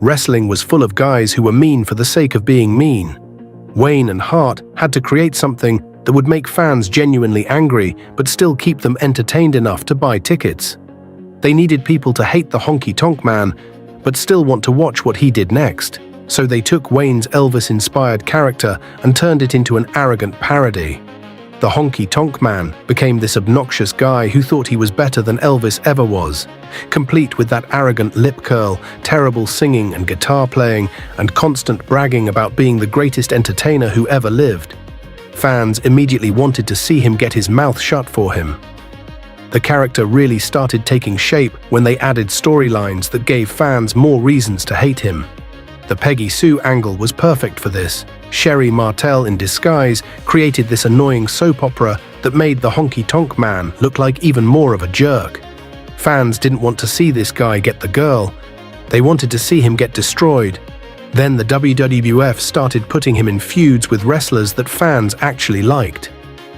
Wrestling was full of guys who were mean for the sake of being mean. Wayne and Hart had to create something that would make fans genuinely angry but still keep them entertained enough to buy tickets. They needed people to hate the Honky Tonk Man, but still want to watch what he did next. So they took Wayne's Elvis-inspired character and turned it into an arrogant parody. The Honky Tonk Man became this obnoxious guy who thought he was better than Elvis ever was, complete with that arrogant lip curl, terrible singing and guitar playing, and constant bragging about being the greatest entertainer who ever lived. Fans immediately wanted to see him get his mouth shut for him. The character really started taking shape when they added storylines that gave fans more reasons to hate him. The Peggy Sue angle was perfect for this. Sherry Martel in disguise created this annoying soap opera that made the Honky Tonk Man look like even more of a jerk. Fans didn't want to see this guy get the girl. They wanted to see him get destroyed. Then the WWF started putting him in feuds with wrestlers that fans actually liked.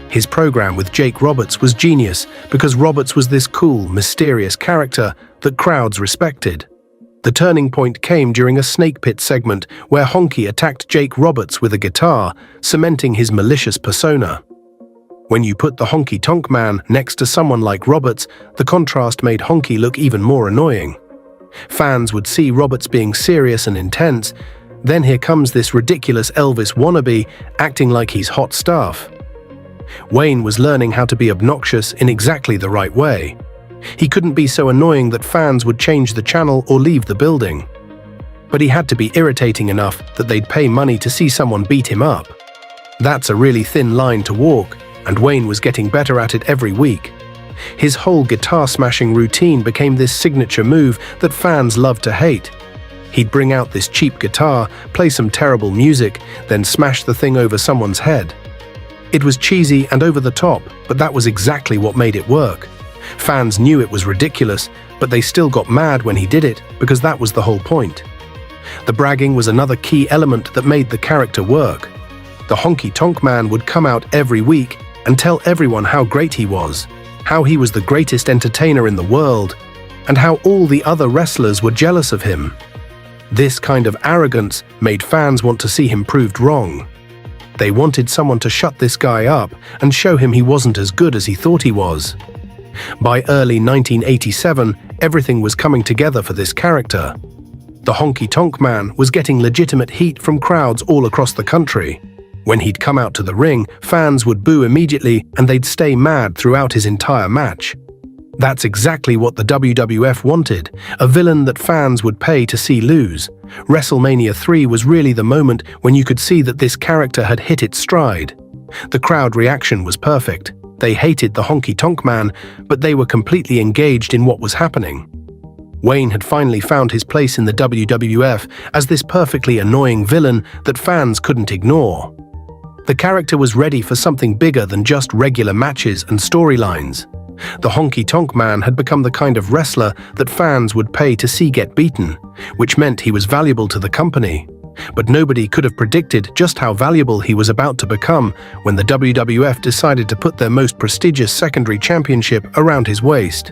His program with Jake Roberts was genius because Roberts was this cool, mysterious character that crowds respected. The turning point came during a snake pit segment where Honky attacked Jake Roberts with a guitar, cementing his malicious persona. When you put the Honky Tonk Man next to someone like Roberts, the contrast made Honky look even more annoying. Fans would see Roberts being serious and intense, then here comes this ridiculous Elvis wannabe acting like he's hot stuff. Wayne was learning how to be obnoxious in exactly the right way. He couldn't be so annoying that fans would change the channel or leave the building. But he had to be irritating enough that they'd pay money to see someone beat him up. That's a really thin line to walk, and Wayne was getting better at it every week. His whole guitar-smashing routine became this signature move that fans loved to hate. He'd bring out this cheap guitar, play some terrible music, then smash the thing over someone's head. It was cheesy and over the top, but that was exactly what made it work. Fans knew it was ridiculous, but they still got mad when he did it because that was the whole point. The bragging was another key element that made the character work. The Honky Tonk Man would come out every week and tell everyone how great he was, how he was the greatest entertainer in the world, and how all the other wrestlers were jealous of him. This kind of arrogance made fans want to see him proved wrong. They wanted someone to shut this guy up and show him he wasn't as good as he thought he was. By early 1987, everything was coming together for this character. The Honky Tonk Man was getting legitimate heat from crowds all across the country. When he'd come out to the ring, fans would boo immediately and they'd stay mad throughout his entire match. That's exactly what the WWF wanted, a villain that fans would pay to see lose. WrestleMania 3 was really the moment when you could see that this character had hit its stride. The crowd reaction was perfect. They hated the Honky Tonk Man, but they were completely engaged in what was happening. Wayne had finally found his place in the WWF as this perfectly annoying villain that fans couldn't ignore. The character was ready for something bigger than just regular matches and storylines. The Honky Tonk Man had become the kind of wrestler that fans would pay to see get beaten, which meant he was valuable to the company. But nobody could have predicted just how valuable he was about to become when the WWF decided to put their most prestigious secondary championship around his waist.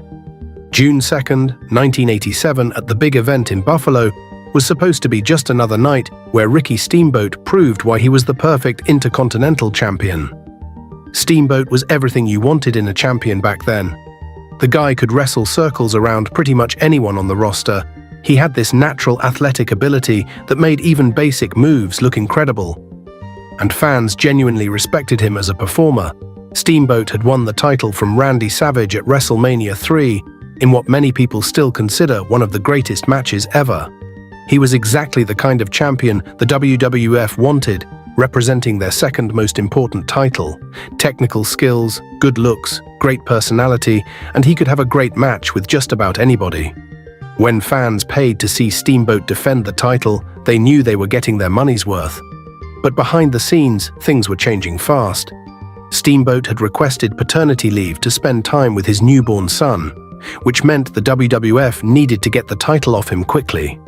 June 2nd, 1987, at the big event in Buffalo, was supposed to be just another night where Ricky Steamboat proved why he was the perfect Intercontinental Champion. Steamboat was everything you wanted in a champion back then. The guy could wrestle circles around pretty much anyone on the roster. He had this natural athletic ability that made even basic moves look incredible. And fans genuinely respected him as a performer. Steamboat had won the title from Randy Savage at WrestleMania 3 in what many people still consider one of the greatest matches ever. He was exactly the kind of champion the WWF wanted, representing their second most important title. Technical skills, good looks, great personality, and he could have a great match with just about anybody. When fans paid to see Steamboat defend the title, they knew they were getting their money's worth. But behind the scenes, things were changing fast. Steamboat had requested paternity leave to spend time with his newborn son, which meant the WWF needed to get the title off him quickly.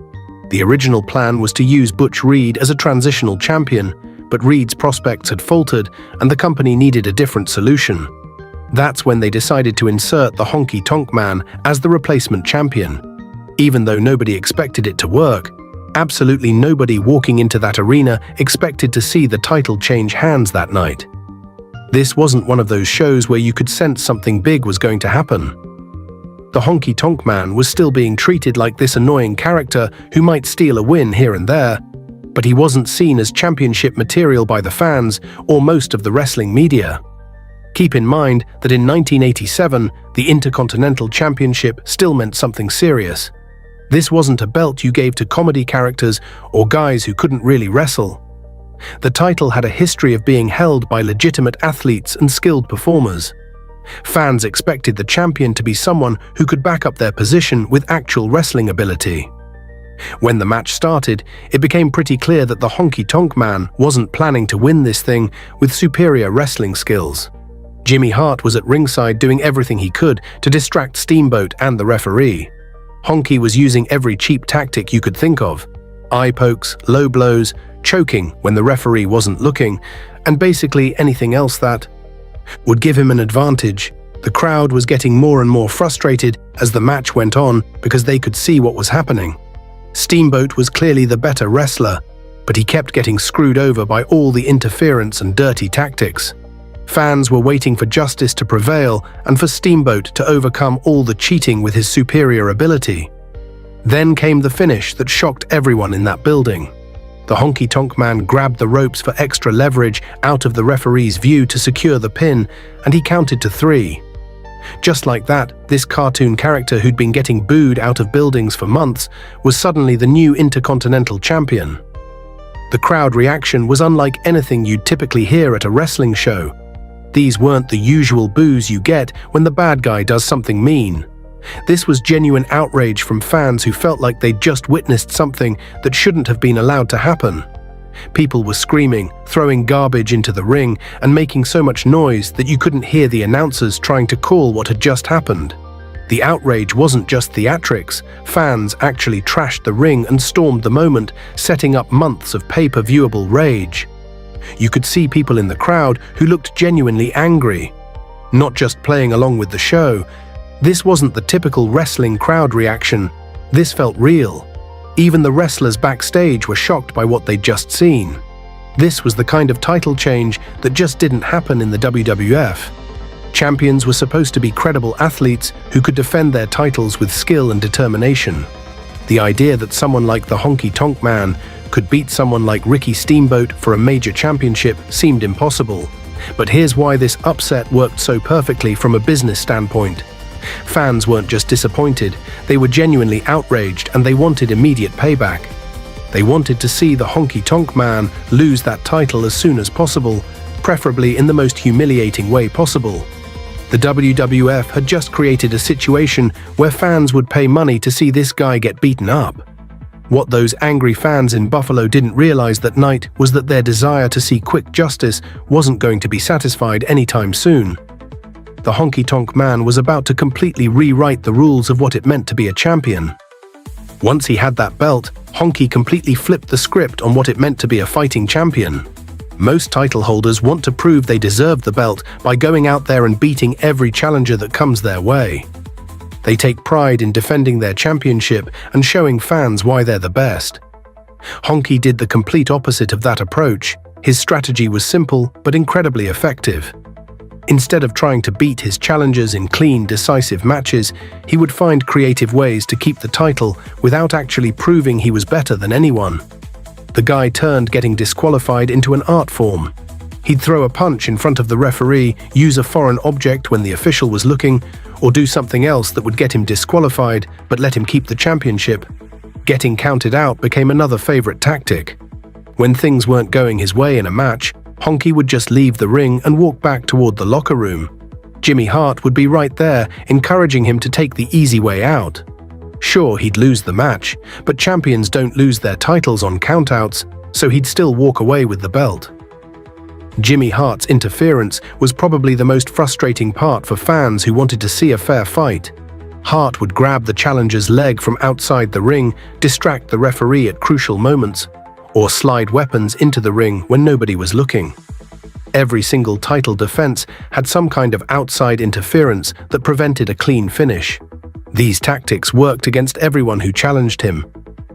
The original plan was to use Butch Reed as a transitional champion, but Reed's prospects had faltered and the company needed a different solution. That's when they decided to insert the Honky Tonk Man as the replacement champion. Even though nobody expected it to work, absolutely nobody walking into that arena expected to see the title change hands that night. This wasn't one of those shows where you could sense something big was going to happen. The Honky Tonk Man was still being treated like this annoying character who might steal a win here and there, but he wasn't seen as championship material by the fans or most of the wrestling media. Keep in mind that in 1987, the Intercontinental Championship still meant something serious. This wasn't a belt you gave to comedy characters or guys who couldn't really wrestle. The title had a history of being held by legitimate athletes and skilled performers. Fans expected the champion to be someone who could back up their position with actual wrestling ability. When the match started, it became pretty clear that the Honky Tonk Man wasn't planning to win this thing with superior wrestling skills. Jimmy Hart was at ringside doing everything he could to distract Steamboat and the referee. Honky was using every cheap tactic you could think of: eye pokes, low blows, choking when the referee wasn't looking, and basically anything else that would give him an advantage. The crowd was getting more and more frustrated as the match went on because they could see what was happening. Steamboat was clearly the better wrestler, but he kept getting screwed over by all the interference and dirty tactics. Fans were waiting for justice to prevail and for Steamboat to overcome all the cheating with his superior ability. Then came the finish that shocked everyone in that building. The Honky Tonk Man grabbed the ropes for extra leverage out of the referee's view to secure the pin, and he counted to 3. Just like that, this cartoon character who'd been getting booed out of buildings for months was suddenly the new Intercontinental Champion. The crowd reaction was unlike anything you'd typically hear at a wrestling show. These weren't the usual boos you get when the bad guy does something mean. This was genuine outrage from fans who felt like they'd just witnessed something that shouldn't have been allowed to happen. People were screaming, throwing garbage into the ring, and making so much noise that you couldn't hear the announcers trying to call what had just happened. The outrage wasn't just theatrics. Fans actually trashed the ring and stormed the moment, setting up months of pay-per-viewable rage. You could see people in the crowd who looked genuinely angry, not just playing along with the show. This wasn't the typical wrestling crowd reaction. This felt real. Even the wrestlers backstage were shocked by what they'd just seen. This was the kind of title change that just didn't happen in the WWF. Champions were supposed to be credible athletes who could defend their titles with skill and determination. The idea that someone like the Honky Tonk Man could beat someone like Ricky Steamboat for a major championship seemed impossible. But here's why this upset worked so perfectly from a business standpoint. Fans weren't just disappointed, they were genuinely outraged, and they wanted immediate payback. They wanted to see the Honky Tonk Man lose that title as soon as possible, preferably in the most humiliating way possible. The WWF had just created a situation where fans would pay money to see this guy get beaten up. What those angry fans in Buffalo didn't realize that night was that their desire to see quick justice wasn't going to be satisfied anytime soon. The Honky Tonk Man was about to completely rewrite the rules of what it meant to be a champion. Once he had that belt, Honky completely flipped the script on what it meant to be a fighting champion. Most title holders want to prove they deserve the belt by going out there and beating every challenger that comes their way. They take pride in defending their championship and showing fans why they're the best. Honky did the complete opposite of that approach. His strategy was simple but incredibly effective. Instead of trying to beat his challengers in clean, decisive matches, he would find creative ways to keep the title without actually proving he was better than anyone. The guy turned getting disqualified into an art form. He'd throw a punch in front of the referee, use a foreign object when the official was looking, or do something else that would get him disqualified but let him keep the championship. Getting counted out became another favorite tactic. When things weren't going his way in a match, Honky would just leave the ring and walk back toward the locker room. Jimmy Hart would be right there, encouraging him to take the easy way out. Sure, he'd lose the match, but champions don't lose their titles on countouts, so he'd still walk away with the belt. Jimmy Hart's interference was probably the most frustrating part for fans who wanted to see a fair fight. Hart would grab the challenger's leg from outside the ring, distract the referee at crucial moments, or slide weapons into the ring when nobody was looking. Every single title defense had some kind of outside interference that prevented a clean finish. These tactics worked against everyone who challenged him.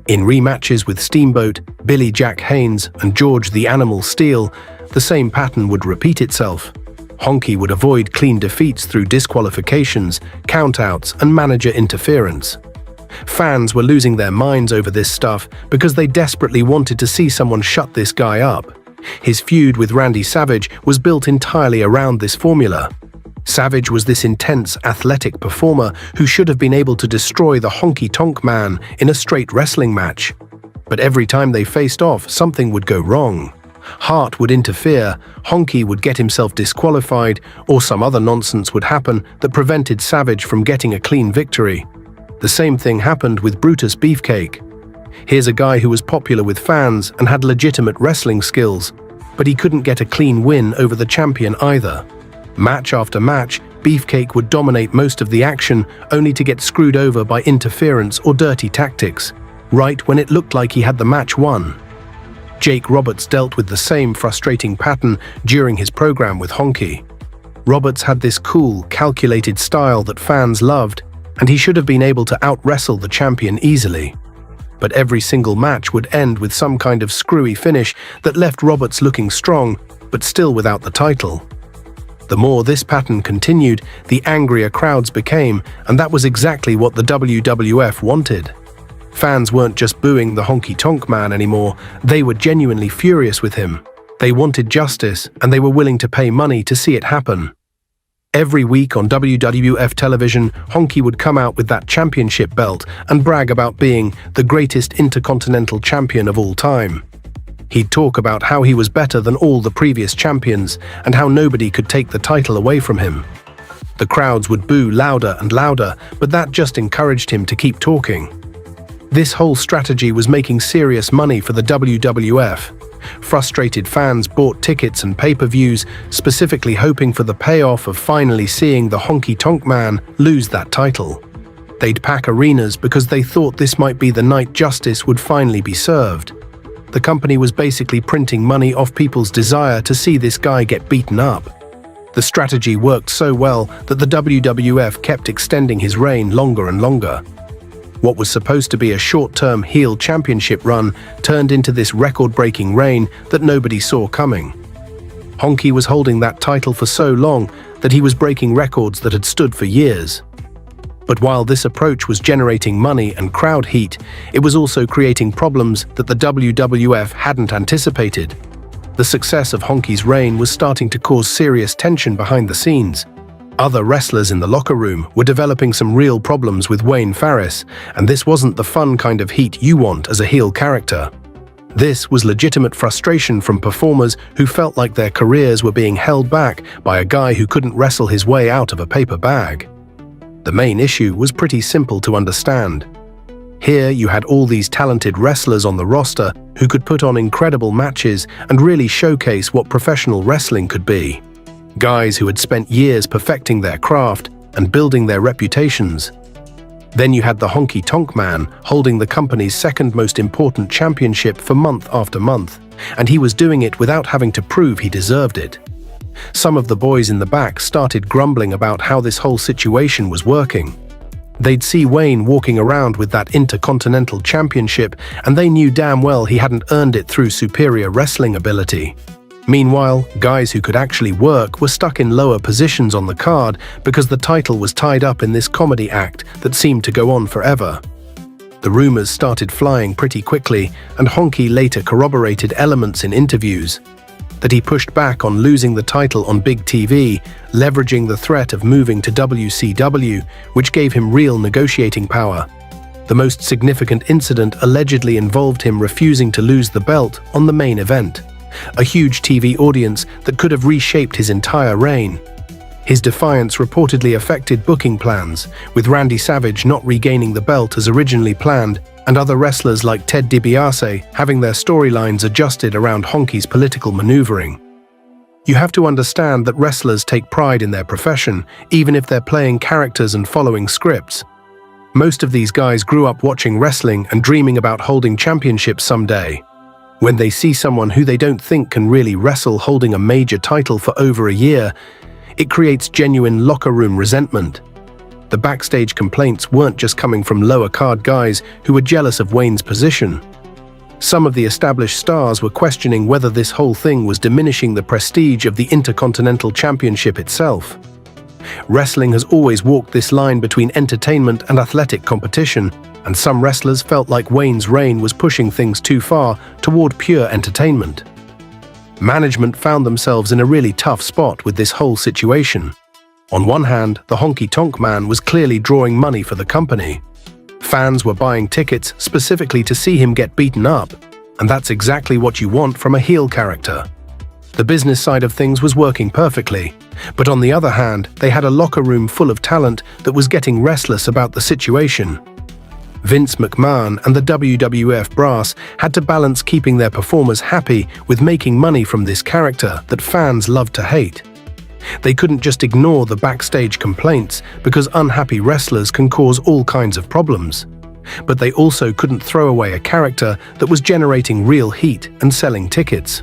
In rematches with Steamboat, Billy Jack Haynes, and George the Animal Steele, the same pattern would repeat itself. Honky would avoid clean defeats through disqualifications, countouts, and manager interference. Fans were losing their minds over this stuff because they desperately wanted to see someone shut this guy up. His feud with Randy Savage was built entirely around this formula. Savage was this intense, athletic performer who should have been able to destroy the Honky Tonk Man in a straight wrestling match. But every time they faced off, something would go wrong. Hart would interfere, Honky would get himself disqualified, or some other nonsense would happen that prevented Savage from getting a clean victory. The same thing happened with Brutus Beefcake. Here's a guy who was popular with fans and had legitimate wrestling skills, but he couldn't get a clean win over the champion either. Match after match, Beefcake would dominate most of the action, only to get screwed over by interference or dirty tactics, right when it looked like he had the match won. Jake Roberts dealt with the same frustrating pattern during his program with Honky. Roberts had this cool, calculated style that fans loved, and he should have been able to out-wrestle the champion easily. But every single match would end with some kind of screwy finish that left Roberts looking strong, but still without the title. The more this pattern continued, the angrier crowds became, and that was exactly what the WWF wanted. Fans weren't just booing the Honky Tonk Man anymore, they were genuinely furious with him. They wanted justice, and they were willing to pay money to see it happen. Every week on WWF television, Honky would come out with that championship belt and brag about being the greatest Intercontinental Champion of all time. He'd talk about how he was better than all the previous champions and how nobody could take the title away from him. The crowds would boo louder and louder, but that just encouraged him to keep talking. This whole strategy was making serious money for the WWF. Frustrated fans bought tickets and pay-per-views, specifically hoping for the payoff of finally seeing the Honky Tonk Man lose that title. They'd pack arenas because they thought this might be the night justice would finally be served. the company was basically printing money off people's desire to see this guy get beaten up. The strategy worked so well that the WWF kept extending his reign longer and longer. What was supposed to be a short-term heel championship run turned into this record-breaking reign that nobody saw coming. Honky was holding that title for so long that he was breaking records that had stood for years. But while this approach was generating money and crowd heat, it was also creating problems that the WWF hadn't anticipated. The success of Honky's reign was starting to cause serious tension behind the scenes. Other wrestlers in the locker room were developing some real problems with Wayne Farris, and this wasn't the fun kind of heat you want as a heel character. This was legitimate frustration from performers who felt like their careers were being held back by a guy who couldn't wrestle his way out of a paper bag. The main issue was pretty simple to understand. Here you had all these talented wrestlers on the roster who could put on incredible matches and really showcase what professional wrestling could be. Guys who had spent years perfecting their craft and building their reputations. Then you had the Honky Tonk Man holding the company's second most important championship for month after month, and he was doing it without having to prove he deserved it. Some of the boys in the back started grumbling about how this whole situation was working. They'd see Wayne walking around with that Intercontinental Championship, and they knew damn well he hadn't earned it through superior wrestling ability. Meanwhile, guys who could actually work were stuck in lower positions on the card because the title was tied up in this comedy act that seemed to go on forever. The rumors started flying pretty quickly, and Honky later corroborated elements in interviews. That he pushed back on losing the title on big TV, leveraging the threat of moving to WCW, which gave him real negotiating power. The most significant incident allegedly involved him refusing to lose the belt on the main event, a huge TV audience that could have reshaped his entire reign. His defiance reportedly affected booking plans, with Randy Savage not regaining the belt as originally planned, and other wrestlers like Ted DiBiase having their storylines adjusted around Honky's political maneuvering. You have to understand that wrestlers take pride in their profession, even if they're playing characters and following scripts. Most of these guys grew up watching wrestling and dreaming about holding championships someday. When they see someone who they don't think can really wrestle holding a major title for over a year, it creates genuine locker room resentment. The backstage complaints weren't just coming from lower card guys who were jealous of Wayne's position. Some of the established stars were questioning whether this whole thing was diminishing the prestige of the Intercontinental Championship itself. Wrestling has always walked this line between entertainment and athletic competition, and some wrestlers felt like Wayne's reign was pushing things too far toward pure entertainment. Management found themselves in a really tough spot with this whole situation. On one hand, the Honky Tonk Man was clearly drawing money for the company. Fans were buying tickets specifically to see him get beaten up, and that's exactly what you want from a heel character. The business side of things was working perfectly, but on the other hand, they had a locker room full of talent that was getting restless about the situation. Vince McMahon and the WWF brass had to balance keeping their performers happy with making money from this character that fans loved to hate. They couldn't just ignore the backstage complaints because unhappy wrestlers can cause all kinds of problems. But they also couldn't throw away a character that was generating real heat and selling tickets.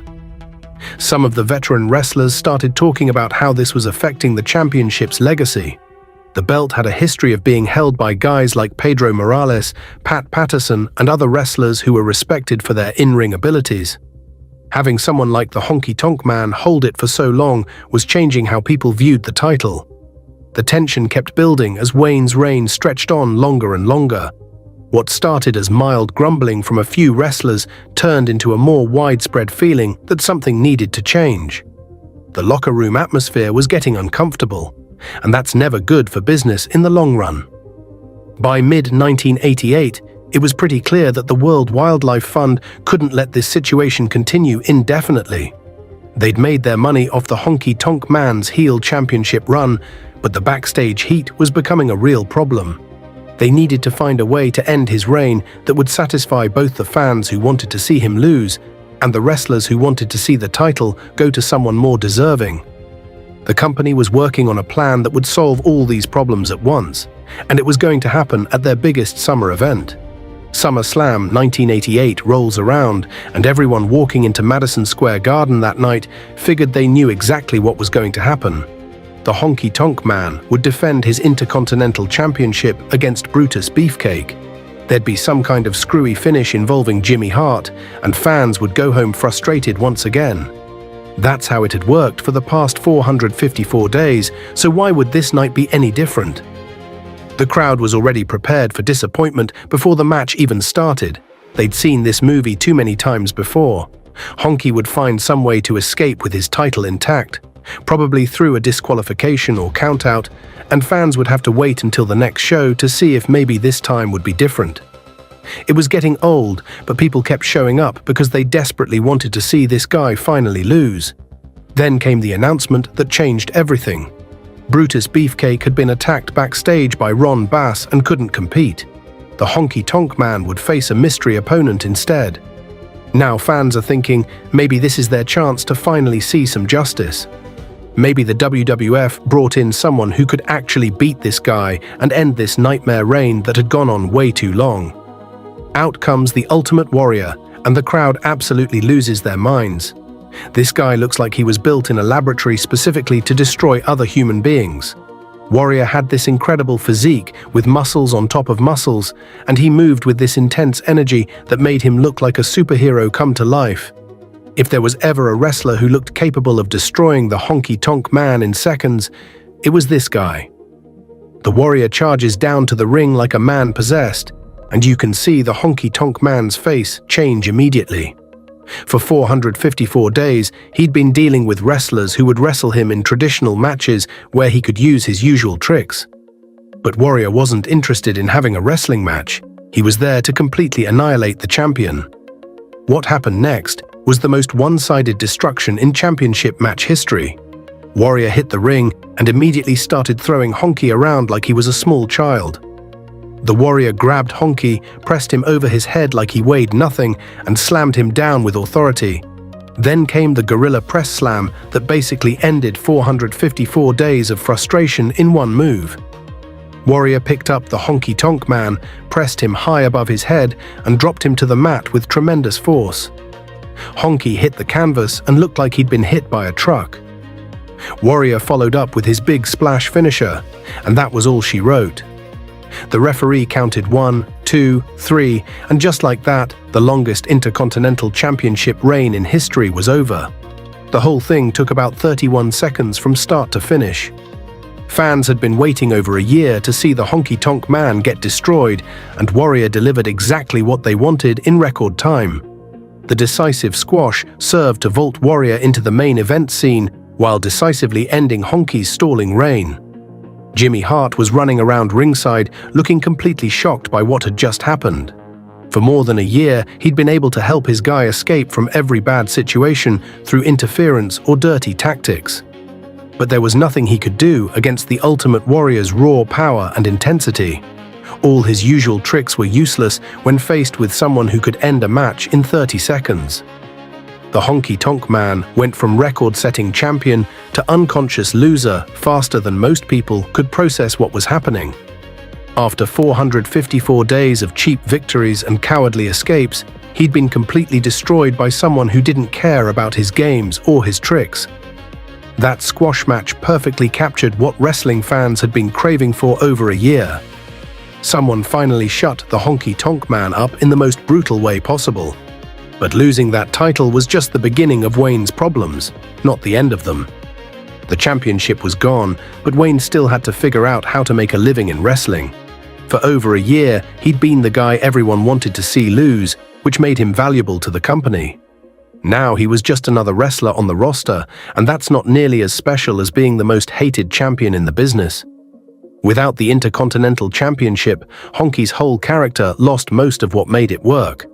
Some of the veteran wrestlers started talking about how this was affecting the championship's legacy. The belt had a history of being held by guys like Pedro Morales, Pat Patterson, and other wrestlers who were respected for their in-ring abilities. Having someone like the Honky Tonk Man hold it for so long was changing how people viewed the title. The tension kept building as Wayne's reign stretched on longer and longer. What started as mild grumbling from a few wrestlers turned into a more widespread feeling that something needed to change. The locker room atmosphere was getting uncomfortable, and that's never good for business in the long run. By mid-1988, it was pretty clear that the World Wildlife Fund couldn't let this situation continue indefinitely. They'd made their money off the Honky Tonk Man's heel championship run, but the backstage heat was becoming a real problem. They needed to find a way to end his reign that would satisfy both the fans who wanted to see him lose and the wrestlers who wanted to see the title go to someone more deserving. The company was working on a plan that would solve all these problems at once, and it was going to happen at their biggest summer event. SummerSlam 1988 rolls around, and everyone walking into Madison Square Garden that night figured they knew exactly what was going to happen. The Honky Tonk Man would defend his Intercontinental Championship against Brutus Beefcake. There'd be some kind of screwy finish involving Jimmy Hart, and fans would go home frustrated once again. That's how it had worked for the past 454 days, so why would this night be any different? The crowd was already prepared for disappointment before the match even started. They'd seen this movie too many times before. Honky would find some way to escape with his title intact, probably through a disqualification or countout, and fans would have to wait until the next show to see if maybe this time would be different. It was getting old, but people kept showing up because they desperately wanted to see this guy finally lose. Then came the announcement that changed everything. Brutus Beefcake had been attacked backstage by Ron Bass and couldn't compete. The Honky Tonk Man would face a mystery opponent instead. Now fans are thinking maybe this is their chance to finally see some justice. Maybe the WWF brought in someone who could actually beat this guy and end this nightmare reign that had gone on way too long. Out comes the Ultimate Warrior, and the crowd absolutely loses their minds. This guy looks like he was built in a laboratory specifically to destroy other human beings. Warrior had this incredible physique with muscles on top of muscles, and he moved with this intense energy that made him look like a superhero come to life. If there was ever a wrestler who looked capable of destroying the Honky Tonk Man in seconds, it was this guy. The Warrior charges down to the ring like a man possessed, and you can see the Honky Tonk Man's face change immediately. For 454 days, he'd been dealing with wrestlers who would wrestle him in traditional matches where he could use his usual tricks. But Warrior wasn't interested in having a wrestling match. He was there to completely annihilate the champion. What happened next was the most one-sided destruction in championship match history. Warrior hit the ring and immediately started throwing Honky around like he was a small child. The Warrior grabbed Honky, pressed him over his head like he weighed nothing, and slammed him down with authority. Then came the Gorilla Press Slam that basically ended 454 days of frustration in one move. Warrior picked up the Honky Tonk Man, pressed him high above his head, and dropped him to the mat with tremendous force. Honky hit the canvas and looked like he'd been hit by a truck. Warrior followed up with his big splash finisher, and that was all she wrote. The referee counted 1, 2, 3, and just like that, the longest Intercontinental Championship reign in history was over. The whole thing took about 31 seconds from start to finish. Fans had been waiting over a year to see the Honky Tonk Man get destroyed, and Warrior delivered exactly what they wanted in record time. The decisive squash served to vault Warrior into the main event scene while decisively ending Honky's stalling reign. Jimmy Hart was running around ringside looking completely shocked by what had just happened. For more than a year, he'd been able to help his guy escape from every bad situation through interference or dirty tactics. But there was nothing he could do against the Ultimate Warrior's raw power and intensity. All his usual tricks were useless when faced with someone who could end a match in 30 seconds. The Honky Tonk Man went from record-setting champion to unconscious loser faster than most people could process what was happening. After 454 days of cheap victories and cowardly escapes, he'd been completely destroyed by someone who didn't care about his games or his tricks. That squash match perfectly captured what wrestling fans had been craving for over a year. Someone finally shut the Honky Tonk Man up in the most brutal way possible. But losing that title was just the beginning of Wayne's problems, not the end of them. The championship was gone, but Wayne still had to figure out how to make a living in wrestling. For over a year, he'd been the guy everyone wanted to see lose, which made him valuable to the company. Now he was just another wrestler on the roster, and that's not nearly as special as being the most hated champion in the business. Without the Intercontinental Championship, Honky's whole character lost most of what made it work.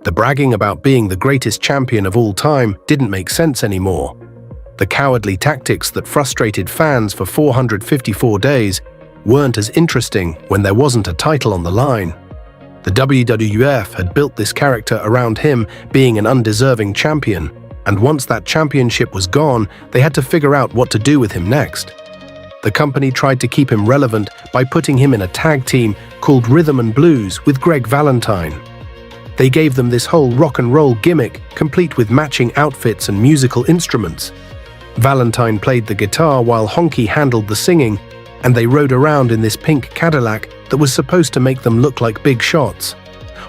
The bragging about being the greatest champion of all time didn't make sense anymore. The cowardly tactics that frustrated fans for 454 days weren't as interesting when there wasn't a title on the line. The WWF had built this character around him being an undeserving champion, and once that championship was gone, they had to figure out what to do with him next. The company tried to keep him relevant by putting him in a tag team called Rhythm and Blues with Greg Valentine. They gave them this whole rock and roll gimmick, complete with matching outfits and musical instruments. Valentine played the guitar while Honky handled the singing, and they rode around in this pink Cadillac that was supposed to make them look like big shots.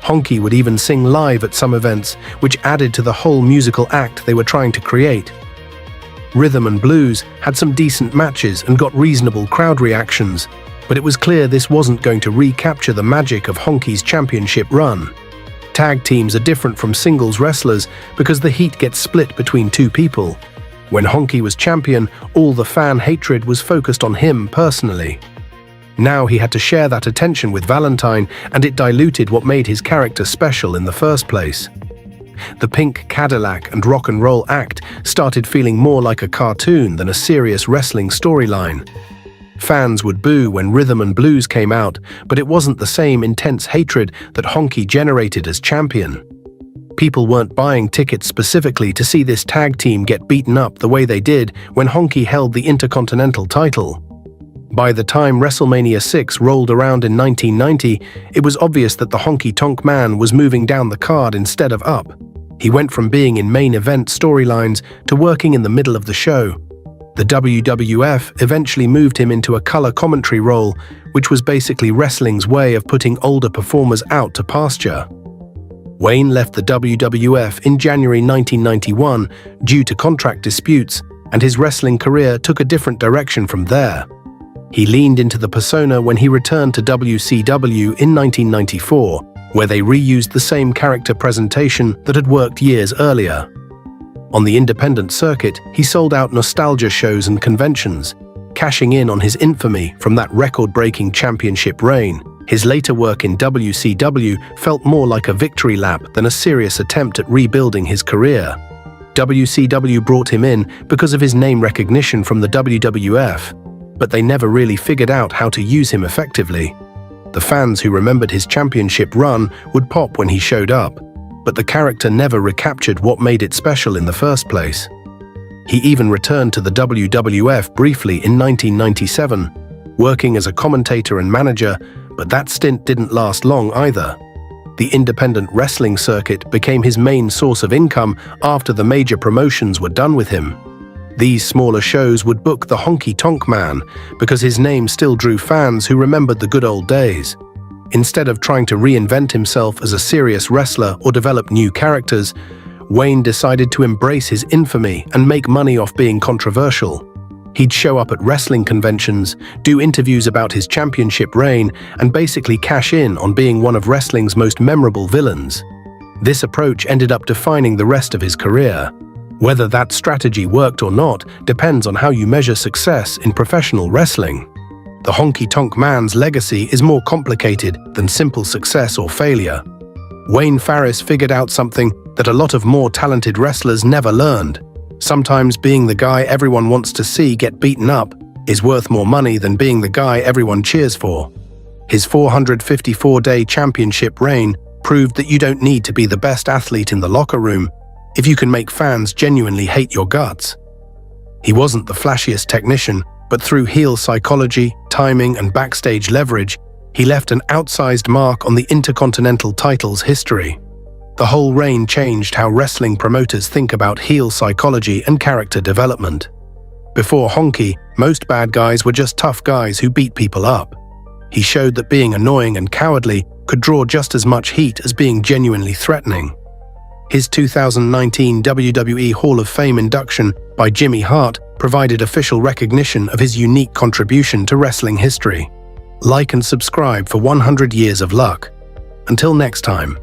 Honky would even sing live at some events, which added to the whole musical act they were trying to create. Rhythm and Blues had some decent matches and got reasonable crowd reactions, but it was clear this wasn't going to recapture the magic of Honky's championship run. Tag teams are different from singles wrestlers because the heat gets split between two people. When Honky was champion, all the fan hatred was focused on him personally. Now he had to share that attention with Valentine, and it diluted what made his character special in the first place. The pink Cadillac and rock and roll act started feeling more like a cartoon than a serious wrestling storyline. Fans would boo when Rhythm and Blues came out, but it wasn't the same intense hatred that Honky generated as champion. People weren't buying tickets specifically to see this tag team get beaten up the way they did when Honky held the Intercontinental title. By the time WrestleMania 6 rolled around in 1990, it was obvious that the Honky Tonk Man was moving down the card instead of up. He went from being in main event storylines to working in the middle of the show. The WWF eventually moved him into a color commentary role, which was basically wrestling's way of putting older performers out to pasture. Wayne left the WWF in January 1991 due to contract disputes, and his wrestling career took a different direction from there. He leaned into the persona when he returned to WCW in 1994, where they reused the same character presentation that had worked years earlier. On the independent circuit, he sold out nostalgia shows and conventions, cashing in on his infamy from that record-breaking championship reign. His later work in WCW felt more like a victory lap than a serious attempt at rebuilding his career. WCW brought him in because of his name recognition from the WWF, but they never really figured out how to use him effectively. The fans who remembered his championship run would pop when he showed up, but the character never recaptured what made it special in the first place. He even returned to the WWF briefly in 1997, working as a commentator and manager, but that stint didn't last long either. The independent wrestling circuit became his main source of income after the major promotions were done with him. These smaller shows would book the Honky Tonk Man because his name still drew fans who remembered the good old days. Instead of trying to reinvent himself as a serious wrestler or develop new characters, Wayne decided to embrace his infamy and make money off being controversial. He'd show up at wrestling conventions, do interviews about his championship reign, and basically cash in on being one of wrestling's most memorable villains. This approach ended up defining the rest of his career. Whether that strategy worked or not depends on how you measure success in professional wrestling. The Honky Tonk Man's legacy is more complicated than simple success or failure. Wayne Farris figured out something that a lot of more talented wrestlers never learned. Sometimes being the guy everyone wants to see get beaten up is worth more money than being the guy everyone cheers for. His 454-day championship reign proved that you don't need to be the best athlete in the locker room if you can make fans genuinely hate your guts. He wasn't the flashiest technician, but through heel psychology, timing, and backstage leverage, he left an outsized mark on the Intercontinental title's history. The whole reign changed how wrestling promoters think about heel psychology and character development. Before Honky, most bad guys were just tough guys who beat people up. He showed that being annoying and cowardly could draw just as much heat as being genuinely threatening. His 2019 WWE Hall of Fame induction by Jimmy Hart provided official recognition of his unique contribution to wrestling history. Like and subscribe for 100 years of luck. Until next time.